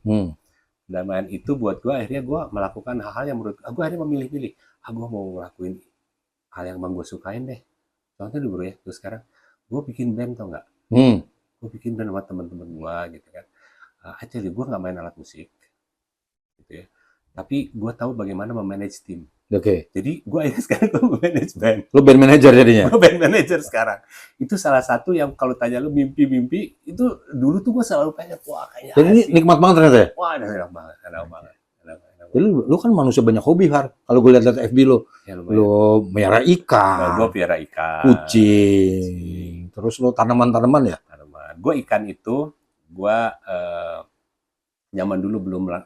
Kedamaian itu buat gue akhirnya gue melakukan hal-hal yang menurut gue akhirnya memilih-milih. Gue mau ngelakuin hal yang emang gue sukain deh. Contohnya dulu ya, terus sekarang gue bikin band tau nggak? Gue bikin band sama teman-teman gue gitu kan. Actually gue nggak main alat musik, gitu ya. Tapi gue tahu bagaimana memanage tim. Oke. Jadi gue akhirnya sekarang gue manage band. Lu band manager jadinya? Gue band manager sekarang. Itu salah satu yang kalau tanya lu mimpi-mimpi, itu dulu tuh gue selalu pengen, wah kayaknya jadi ini nikmat banget ternyata ya? Wah enak banget, enak banget. Jadi lu kan manusia banyak hobi, Har. Kalau gue lihat FB lu, Ya, lu melihara ikan, gue piara ikan, kucing, terus lu tanaman-tanaman ya? Tanaman. Gue ikan itu, gue zaman dulu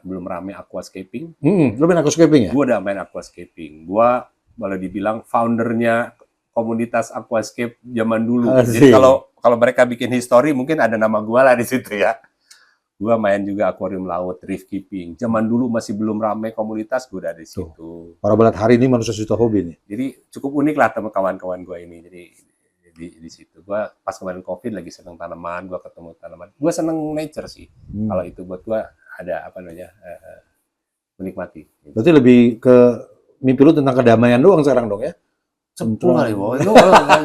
belum rame aquascaping. Lu main aquascaping ya? Gue udah main aquascaping. Gue malah dibilang foundernya komunitas aquascape zaman dulu. Jadi kalau mereka bikin history, mungkin ada nama gue lah di situ ya. Gue main juga akuarium laut, reef keeping. Zaman dulu masih belum ramai komunitas, gue udah di situ. Para belat hari ini manusia sudah hobi nih. Jadi cukup unik lah teman kawan-kawan gue ini. Jadi di situ. Gue pas kemarin COVID lagi seneng tanaman, gue ketemu tanaman. Gue seneng nature sih. Kalau itu buat gue ada apa namanya menikmati. Gitu. Berarti lebih ke mimpi lu tentang kedamaian doang sekarang dong ya? Tua kali,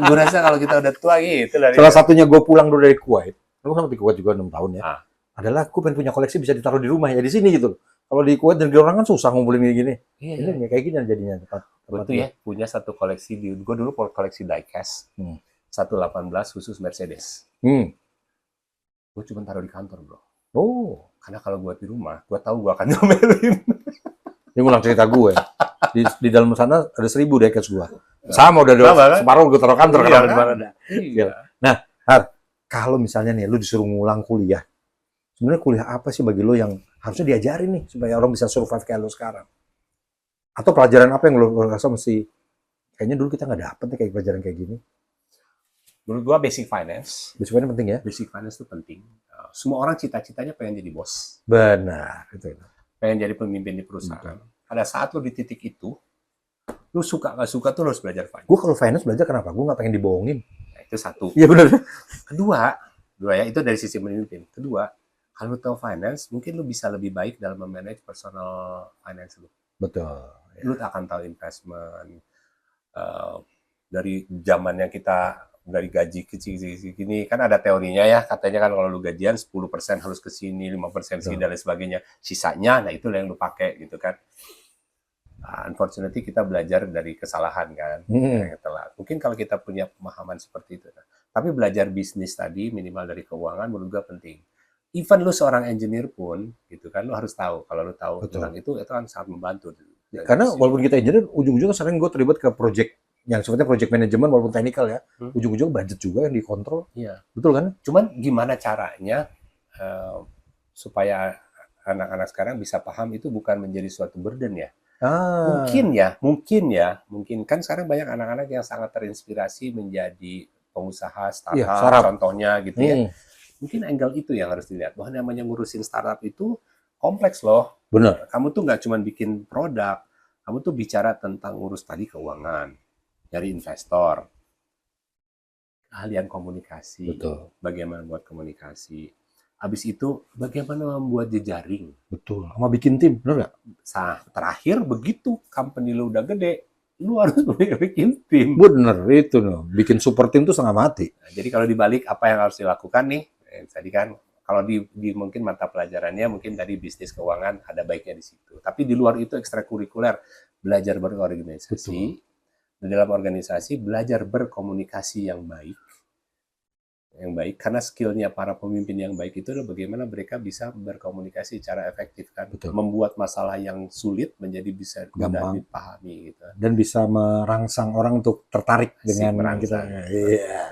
gue rasa kalau kita udah tua gitu. Salah satunya gue pulang dulu dari Kuwait. Gue sama di Kuwait juga 6 tahun ya. Adalah aku pengen punya koleksi bisa ditaruh di rumah ya di sini gitu. Kalau di Kuwait dan di orang kan susah ngumpulin kayak gini. Ini kayak gini jadinya tempat. Betul ya, punya satu koleksi gue dulu koleksi diecast. 118 khusus Mercedes. Gue cuma taruh di kantor, bro. Karena kalau buat di rumah, gue tahu gue akan ngomelin. Ini ngulang cerita gue. Di dalam sana ada 1000 diecast gue. Sama udah separuh gue taruh kantor kan? Nah, Har, kalau misalnya nih lu disuruh ngulang kuliah, sebenarnya kuliah apa sih bagi lo yang harusnya diajarin nih supaya orang bisa survive kayak lo sekarang? Atau pelajaran apa yang lo rasa mesti kayaknya dulu kita nggak dapet nih kayak pelajaran kayak gini? Menurut gua basic finance. Basic finance penting ya? Basic finance itu penting. Semua orang cita-citanya pengen jadi bos. Benar, itu. Pengen jadi pemimpin di perusahaan. Pada saat lo di titik itu, lo suka nggak suka tuh lo harus belajar finance. Gue kalau finance belajar kenapa? Gue nggak pengen dibohongin. Nah, itu satu. Iya benar. Kedua ya itu dari sisi pemimpin. Kedua, kalau lo tahu finance, mungkin lo bisa lebih baik dalam memanage personal finance lo. Betul. Lo akan tahu investment. Dari zaman yang kita dari gaji kecil gini kan ada teorinya ya, katanya kan kalau lu gajian 10% harus ke sini, 5% sini dan lain sebagainya. Sisanya nah itu yang lu pakai gitu kan. Unfortunately kita belajar dari kesalahan kan. Mungkin kalau kita punya pemahaman seperti itu. Tapi belajar bisnis tadi minimal dari keuangan menurut gua penting. Even lu seorang engineer pun gitu kan lu harus tahu. Kalau lu tahu tentang itu kan sangat membantu. Karena walaupun kita engineer, ujung-ujungnya sering gue terlibat ke project yang sepertinya project management walaupun teknikal ya, ujung-ujungnya budget juga yang dikontrol. Iya. Betul kan? Cuman gimana caranya supaya anak-anak sekarang bisa paham itu bukan menjadi suatu burden ya. Mungkin kan sekarang banyak anak-anak yang sangat terinspirasi menjadi pengusaha startup contohnya gitu ya. Mungkin angle itu yang harus dilihat. Bahwa namanya ngurusin startup itu kompleks loh. Benar. Kamu tuh nggak cuma bikin produk, kamu tuh bicara tentang ngurus tadi keuangan, dari investor, keahlian komunikasi, bagaimana buat komunikasi. Habis itu bagaimana membuat jejaring. Betul. Sama bikin tim, benar nggak? Terakhir begitu company lo udah gede, lu harus bikin tim. Bener itu loh, bikin super tim tuh setengah mati. Nah, jadi kalau dibalik apa yang harus dilakukan nih, tadi kan kalau di mungkin mata pelajarannya mungkin tadi bisnis keuangan ada baiknya di situ. Tapi di luar itu ekstrakurikuler, belajar berorganisasi. Di dalam organisasi belajar berkomunikasi yang baik karena skillnya para pemimpin yang baik itu adalah bagaimana mereka bisa berkomunikasi secara efektif kan, Betul. membuat masalah yang sulit menjadi bisa mudah Gampang. dipahami gitu. Dan bisa merangsang orang untuk tertarik dengan kita. merangsang. Iya.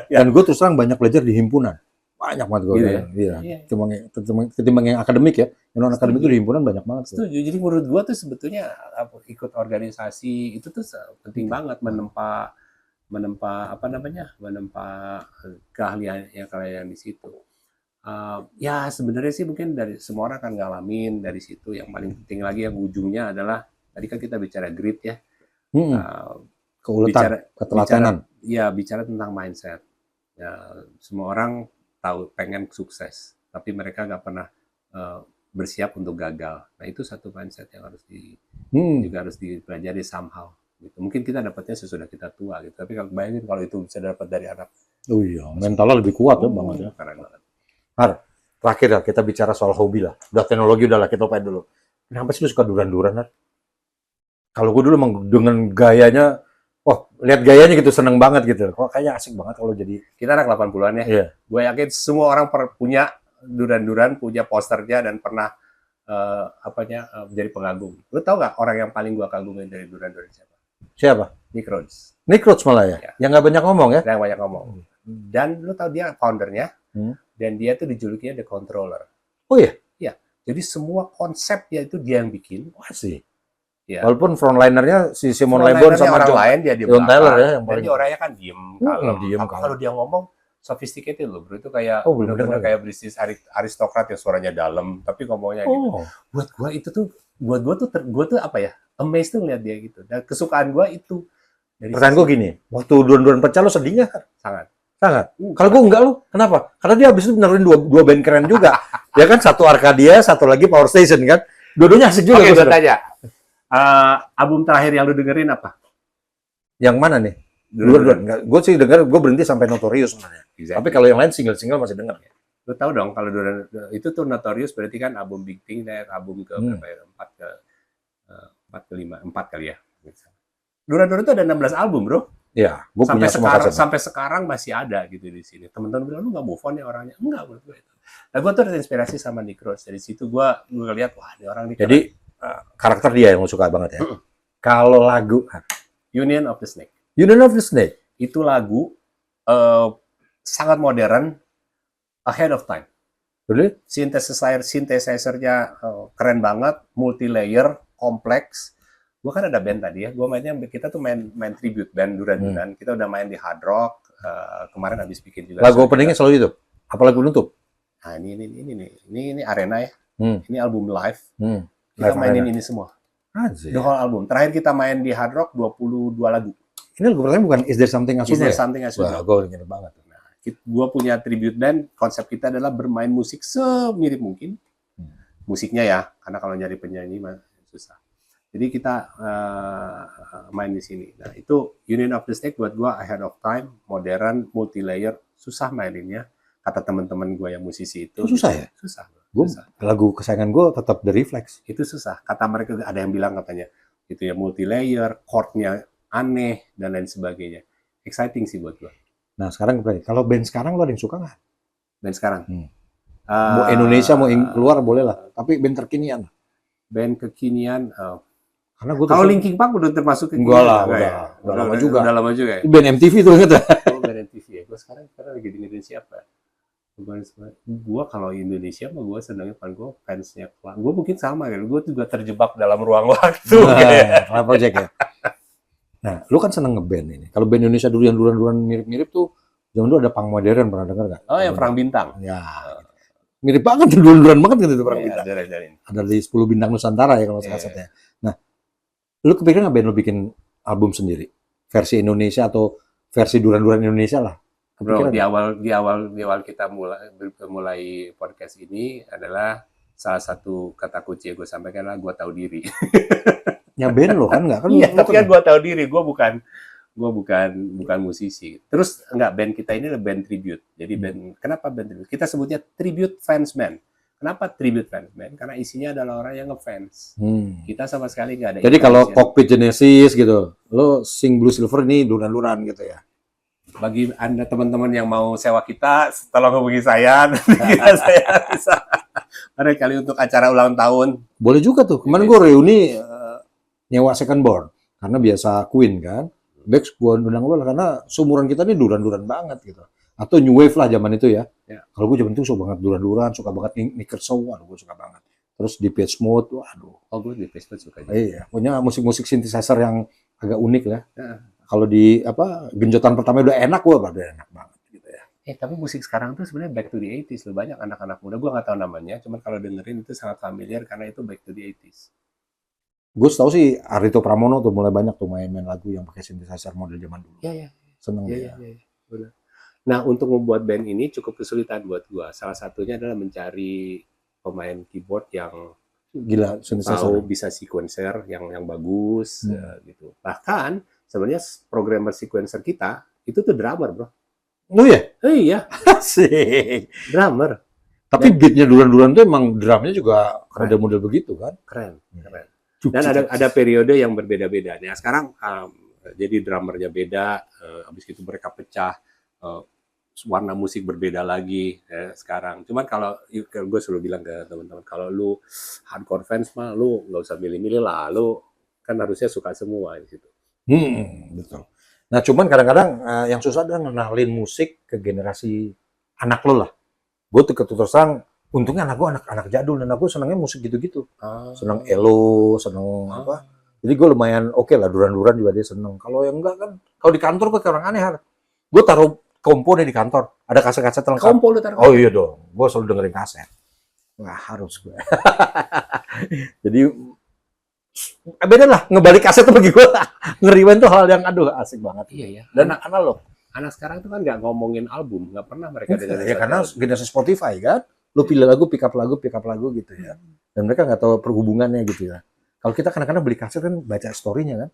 Dan gue terus terang banyak belajar di himpunan. Banyak banget gue. Gitu ya? Iya. Iya. Ketimbang yang akademik ya. Yang non akademik itu Setuju. di himpunan banyak banget. Tuh. Setuju. Jadi menurut gua tuh sebetulnya ikut organisasi itu tuh penting banget menempa keahlian di situ. Ya sebenarnya sih mungkin dari semua orang akan ngalamin dari situ. Yang paling penting lagi yang ujungnya adalah tadi kan kita bicara grit ya. Keuletan, ketelatenan. Bicara tentang mindset. Ya, semua orang tahu pengen sukses, tapi mereka nggak pernah bersiap untuk gagal. Nah itu satu mindset yang harus juga harus dipelajari somehow. Gitu. Mungkin kita dapatnya sesudah kita tua gitu, tapi kalau bayangin kalau itu bisa dapat dari anak. Oh iya, mentalnya lebih kuat ya banget ya. Keren banget. Terakhir ya kita bicara soal hobi lah. Udah teknologi udah lah kita lupain dulu. Kenapa sih lu suka duran-duran? Kalau gue dulu emang dengan gayanya, lihat gayanya gitu seneng banget gitu. Kok kayaknya asik banget kalau jadi. Kita anak 80-an ya. Iya. Gue yakin semua orang punya duran-duran, punya posternya dan pernah jadi pengagum. Lu tau gak orang yang paling gue kagumin dari duran-duran siapa? Siapa? Nick Rhodes. Nick Rhodes malah ya? Yang nggak banyak ngomong ya? Yang banyak ngomong. Dan lu tau dia foundernya, dan dia tuh dijulukinya The Controller. Oh iya? Iya. Jadi semua konsepnya itu dia yang bikin. Wah sih. Ya. Walaupun frontlinernya si Simon Le Bon sama orang lain dia di John belakang. Taylor ya yang paling. Dia orangnya kan diem. Kalau dia ngomong sophisticated loh bro, itu kayak benar-benar kayak British aristokrat yang suaranya dalam tapi ngomongnya gitu. Buat gua tuh apa ya, amazed tuh ngeliat dia gitu. Dan kesukaan gua itu. Pertanyaan gua gini, waktu duran-duran pecah lo sedih nggak? Sangat. Kalau gua enggak lo, kenapa? Karena dia habis itu benerin dua band keren juga. Ya kan, satu Arcadia, satu lagi Power Station kan. Dua-duanya asik juga. Oke, gua tanya. Album terakhir yang lu dengerin apa? Yang mana nih? Dua. Gue sih denger, gue berhenti sampai Notorious sebenarnya. Exactly. Tapi kalau yang lain single-single masih denger. Lu tahu dong kalau itu tuh Notorious berarti kan album Big Thing dan album ke berapa ya? 4 kali ya. Duran-duran itu ada 16 album, Bro. Iya, gue punya semua kaset. Sampai sekarang masih ada gitu di sini. Teman-teman bilang lu nggak move on ya orangnya. Enggak menurut gue itu. Nah, gue tuh terinspirasi sama Nick Rhodes. Dari situ gue ngeliat wah, ini orang ini. Jadi karakter dia yang lo suka banget ya. Kalau lagu Union of the Snake. Union of the Snake. Itu lagu sangat modern, ahead of time. Really? Synthesizer-nya keren banget, multi-layer, kompleks. Gue kan ada band tadi ya, kita tuh main tribute band duran-duran. Kita udah main di Hard Rock, kemarin habis bikin juga. Lagu openingnya selalu itu? Apa lagu penutup? Nah ini Arena ya, ini album live. Kita Live mainin Arena. ini semua. The whole album. Terakhir kita main di Hard Rock 22 lagu. Ini lagu pertama bukan Is There Something As You Know? Is There Something As You Know? Wah, gue ingat banget. Nah, gue punya tribute band, konsep kita adalah bermain musik semirip mungkin. Musiknya ya, karena kalau nyari penyanyi mah susah. Jadi kita main di sini. Nah, itu Union of the Snake buat gue ahead of time, modern, multi-layer, susah maininnya. Kata teman-teman gue yang musisi itu. Susah ya? Susah. Lagu kesayangan gue tetap The Reflex. Itu susah. Kata mereka, ada yang bilang katanya, itu ya multi-layer, chord-nya aneh, dan lain sebagainya. Exciting sih buat gue. Nah, sekarang kalau band sekarang lo ada yang suka nggak? Band sekarang? Mau Indonesia, mau luar boleh lah. Tapi band terkinian. Band kekinian, karena gue kalau Linkin Park udah termasuk kekinian. Enggak lah, udah lama juga. Udah lama juga ya? Band MTV tuh inget ya? Band MTV ya. Gue sekarang lagi dengerin siapa? Gue kalau Indonesia mah gue senangnya gue fansnya Cloud. Gue mungkin sama ya. Gue juga terjebak dalam ruang waktu. Cloud Project ya. Nah, lu kan seneng ngeband ini. Kalau band Indonesia dulu yang duran-duran mirip-mirip tuh, zaman dulu ada punk modern, pernah denger nggak? Oh, yang Perang Bintang. Ya, mirip banget, duran-duran banget gitu itu Perang Bintang. Ada di 10 Bintang Nusantara ya kalau kasetnya. Nah, lu kepikiran nggak band lu bikin album sendiri? Versi Indonesia atau versi duran-duran Indonesia lah? Bro, di awal kita mulai podcast ini adalah salah satu kata kunci yang gue sampaikan adalah gue tahu diri. band lo kan nggak kan? Iya, lo tapi kan gue tahu diri, gue bukan musisi. Terus enggak, band kita ini adalah band tribute. Jadi kenapa band tribute? Kita sebutnya tribute fans band. Kenapa tribute fans band? Karena isinya adalah orang yang ngefans. Kita sama sekali nggak ada. Jadi kalau Cockpit Genesis gitu, lo sing Blue Silver ini duran-duran gitu ya? Bagi Anda teman-teman yang mau sewa kita, tolong hubungi saya. Nanti saya bisa barangkali untuk acara ulang tahun. Boleh juga tuh. Kemarin gue reuni nyewa second board karena biasa Queen kan. Bex gue undang lo karena seumuran kita ini duran-duran banget gitu. Atau New Wave lah zaman itu ya. Kalau gue zaman itu suka banget duran-duran, suka banget Nickerson, waduh gue suka banget. Terus Depeche Mode, waduh. Oh, gue Depeche Mode suka juga. Iya, punya musik-musik synthesizer yang agak unik lah. Kalau di genjotan pertama udah enak, udah enak banget gitu ya. Tapi musik sekarang tuh sebenarnya back to the 80s loh. Banyak anak-anak muda, gue nggak tahu namanya, cuman kalau dengerin itu sangat familiar karena itu back to the 80s. Gue tahu sih Arito Pramono tuh mulai banyak tuh main-main lagu yang pakai synthesizer model zaman dulu. Iya. Seneng ya. Benar. Nah, untuk membuat band ini cukup kesulitan buat gue. Salah satunya adalah mencari pemain keyboard yang gila, tahu bisa sequencer yang bagus gitu. Bahkan sebenarnya programmer sequencer kita itu tuh drummer, bro. Oh ya? Iya. Asik. Drummer. Tapi beatnya duran-duran tuh emang drumnya juga model-model begitu kan? Keren. Dan ada periode yang berbeda-beda. Nah, sekarang jadi drummernya beda, habis itu mereka pecah, warna musik berbeda lagi sekarang. Cuman kalau gue selalu bilang ke teman-teman, kalau lu hardcore fans mah lu nggak usah milih-milih lah, lu kan harusnya suka semua di situ. Betul. Nah, cuman kadang-kadang yang susah adalah ngenalin musik ke generasi anak lo lah. Gue tuh keterusan, untungnya anak gue anak jadul dan aku senangnya musik gitu-gitu. Senang elo, senang apa. Jadi gue lumayan oke lah, duran-duran juga dia seneng. Kalau yang enggak kan, kalau di kantor gue kayak orang aneh. Gue taruh kompo deh di kantor, ada kaset-kaset lengkap. Kompo lu taruh? Oh iya dong, gue selalu dengerin kaset. Wah, harus gue. Jadi beda lah, ngebalik kaset tuh bagi gue. Ngeriwain tuh hal yang aduh asik banget. Iya ya. Dan analog. Anak sekarang tuh kan nggak ngomongin album, nggak pernah mereka dengerin. Ya karena generasi Spotify kan, lu pilih lagu, pick up lagu gitu ya. Dan mereka nggak tahu perhubungannya gitu ya. Kalau kita kadang-kadang beli kaset kan baca story-nya kan,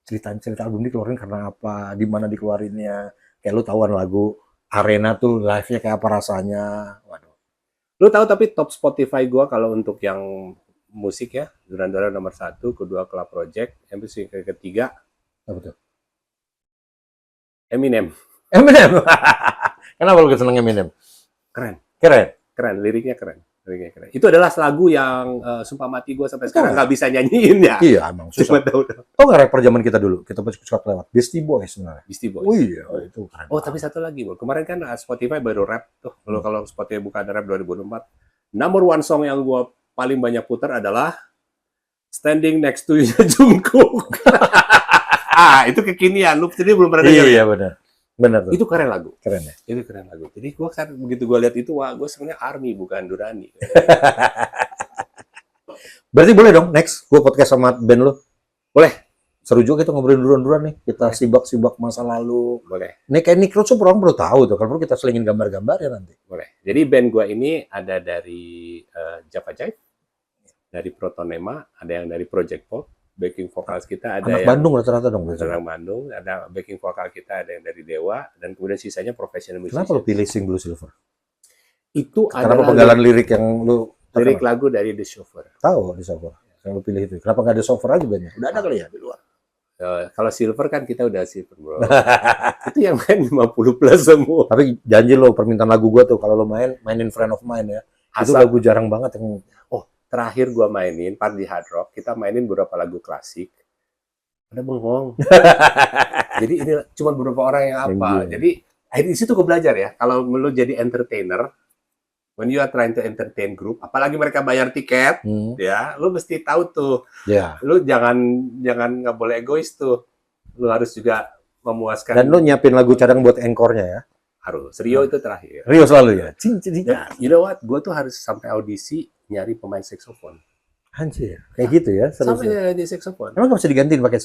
cerita album dikeluarin karena apa, di mana dikeluarinnya. Kayak lu tahuan lagu Arena tuh live-nya kayak apa rasanya. Waduh. Lu tahu tapi top Spotify gua kalau untuk yang musik ya, Duran-Duran nomor 1, kedua Club Project, yang ketiga apa tuh? Eminem. Kenapa lu seneng Eminem? Keren, liriknya keren. Itu adalah lagu yang sumpah mati gue sampai sekarang nggak bisa nyanyiin ya. Iya, emang susah. Oh, nggak rapper zaman kita dulu, kita suka lewat Beastie Boys sebenarnya. Beastie Boys. Oh iya, itu keren. Oh, tapi satu lagi, Bro. Kemarin kan Spotify baru rap tuh. Kalau Spotify buka ada rap 2024, number one song yang gue paling banyak putar adalah Standing Next to You Jungkook. Itu kekinian. Lu sendiri belum pernah dengar? Iya, benar. Benar tuh. Itu keren lagu. Keren ya? Itu keren lagu. Jadi gue kan begitu gue lihat itu, wah gue sebenarnya ARMY bukan Durani. Berarti boleh dong next gue podcast sama band lo? Boleh. Seru juga kita ngobrolin duran-duran nih. Kita sibak-sibak masa lalu. Boleh. Nih kayak Nick Rhodes orang perlu tahu tuh. Kalau perlu kita selingin gambar-gambar ya nanti. Boleh. Jadi band gue ini ada dari Java Jive, dari Protonema, ada yang dari Project Pop. Backing vokal kita ada anak yang Bandung rata-rata dong. Anak Bandung, ada backing vokal kita ada yang dari Dewa, dan kemudian sisanya professional musician. Kenapa lo pilih Sing Blue Silver? Itu kenapa penggalan lirik yang lu lirik lagu dari The Chauffeur. Tahu The Chauffeur. Yang lu pilih itu. Kenapa nggak ada Chauffeur aja banyak? Udah ada kali ya di luar. Kalau Silver kan kita udah Silver, bro. Itu yang main 50 plus semua. Tapi janji lo permintaan lagu gua tuh kalau lo mainin Friend of Mine ya. Itu lagu jarang banget yang terakhir gua mainin part di Hard Rock, kita mainin beberapa lagu klasik. Ada bengong. Jadi ini cuma beberapa orang yang apa. Jadi di situ gua belajar ya, kalau lu jadi entertainer, when you are trying to entertain group, apalagi mereka bayar tiket, ya, lu mesti tahu tuh. Lu jangan nggak boleh egois tuh. Lu harus juga memuaskan. Dan lu nyiapin lagu cadang buat encore-nya ya. Harus. Rio itu terakhir. Rio selalu ya. You know what? Gua tuh harus sampai audisi nyari pemain saksofon. Anjir, kayak gitu ya? Sampai nyari saksofon. Emang nggak bisa digantiin pakai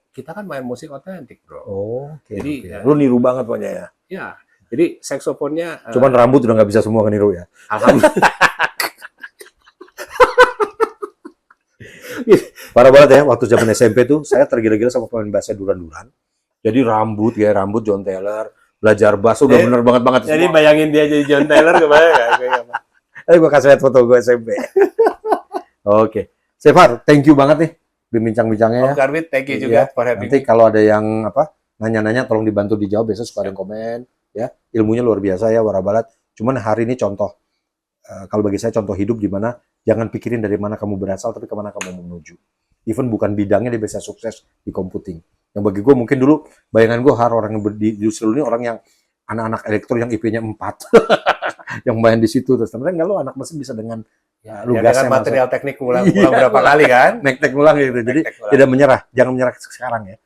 Kita kan main musik otentik, bro. Oh, jadi lu niru banget pokoknya ya? Ya, jadi saksofonnya. Cuman rambut udah nggak bisa semua niru ya? Alhamdulillah. Parah banget ya, waktu zaman SMP tuh saya tergila-gila sama pemain bassnya Duran-Duran. Jadi gaya rambut John Taylor, belajar bass udah bener banget Jadi semua. bayangin dia jadi John Taylor kebayang nggak? Gue kasih lihat foto gue SMP. Oke. Sefar, thank you banget nih bincang-bincangnya ya. Om Karbit, thank you Iya. juga for having Nanti me. kalau ada yang nanya-nanya tolong dibantu dijawab, biasa suka ada yang komen ya. Ilmunya luar biasa ya Warabalat. Cuman hari ini contoh kalau bagi saya contoh hidup di mana jangan pikirin dari mana kamu berasal tapi kemana kamu menuju. Even bukan bidangnya dia bisa sukses di computing. Yang bagi gue mungkin dulu bayangan gue orang yang di industri ini orang yang anak-anak elektro yang IP-nya 4 yang main di situ terus ternyata enggak lo anak mesin bisa dengan Ya, lugasnya dengan material teknik ulang Iya. berapa kali kan? nek-nek ulang gitu. Jadi Tek-tek ulang. tidak menyerah, jangan menyerah sekarang ya.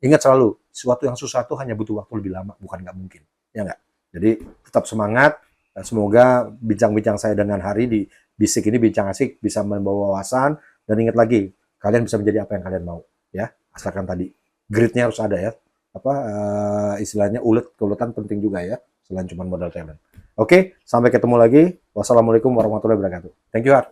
Ingat selalu, sesuatu yang susah itu hanya butuh waktu lebih lama, bukan nggak mungkin. Ya nggak? Jadi tetap semangat. Semoga bincang-bincang saya dengan Hari di Bisik ini bincang asik bisa membawa wawasan dan ingat lagi, kalian bisa menjadi apa yang kalian mau, ya. Asalkan tadi gritnya harus ada ya. Istilahnya keuletan penting juga ya, selain cuma modal talent. Oke, sampai ketemu lagi. Wassalamualaikum warahmatullahi wabarakatuh. Thank you, Har.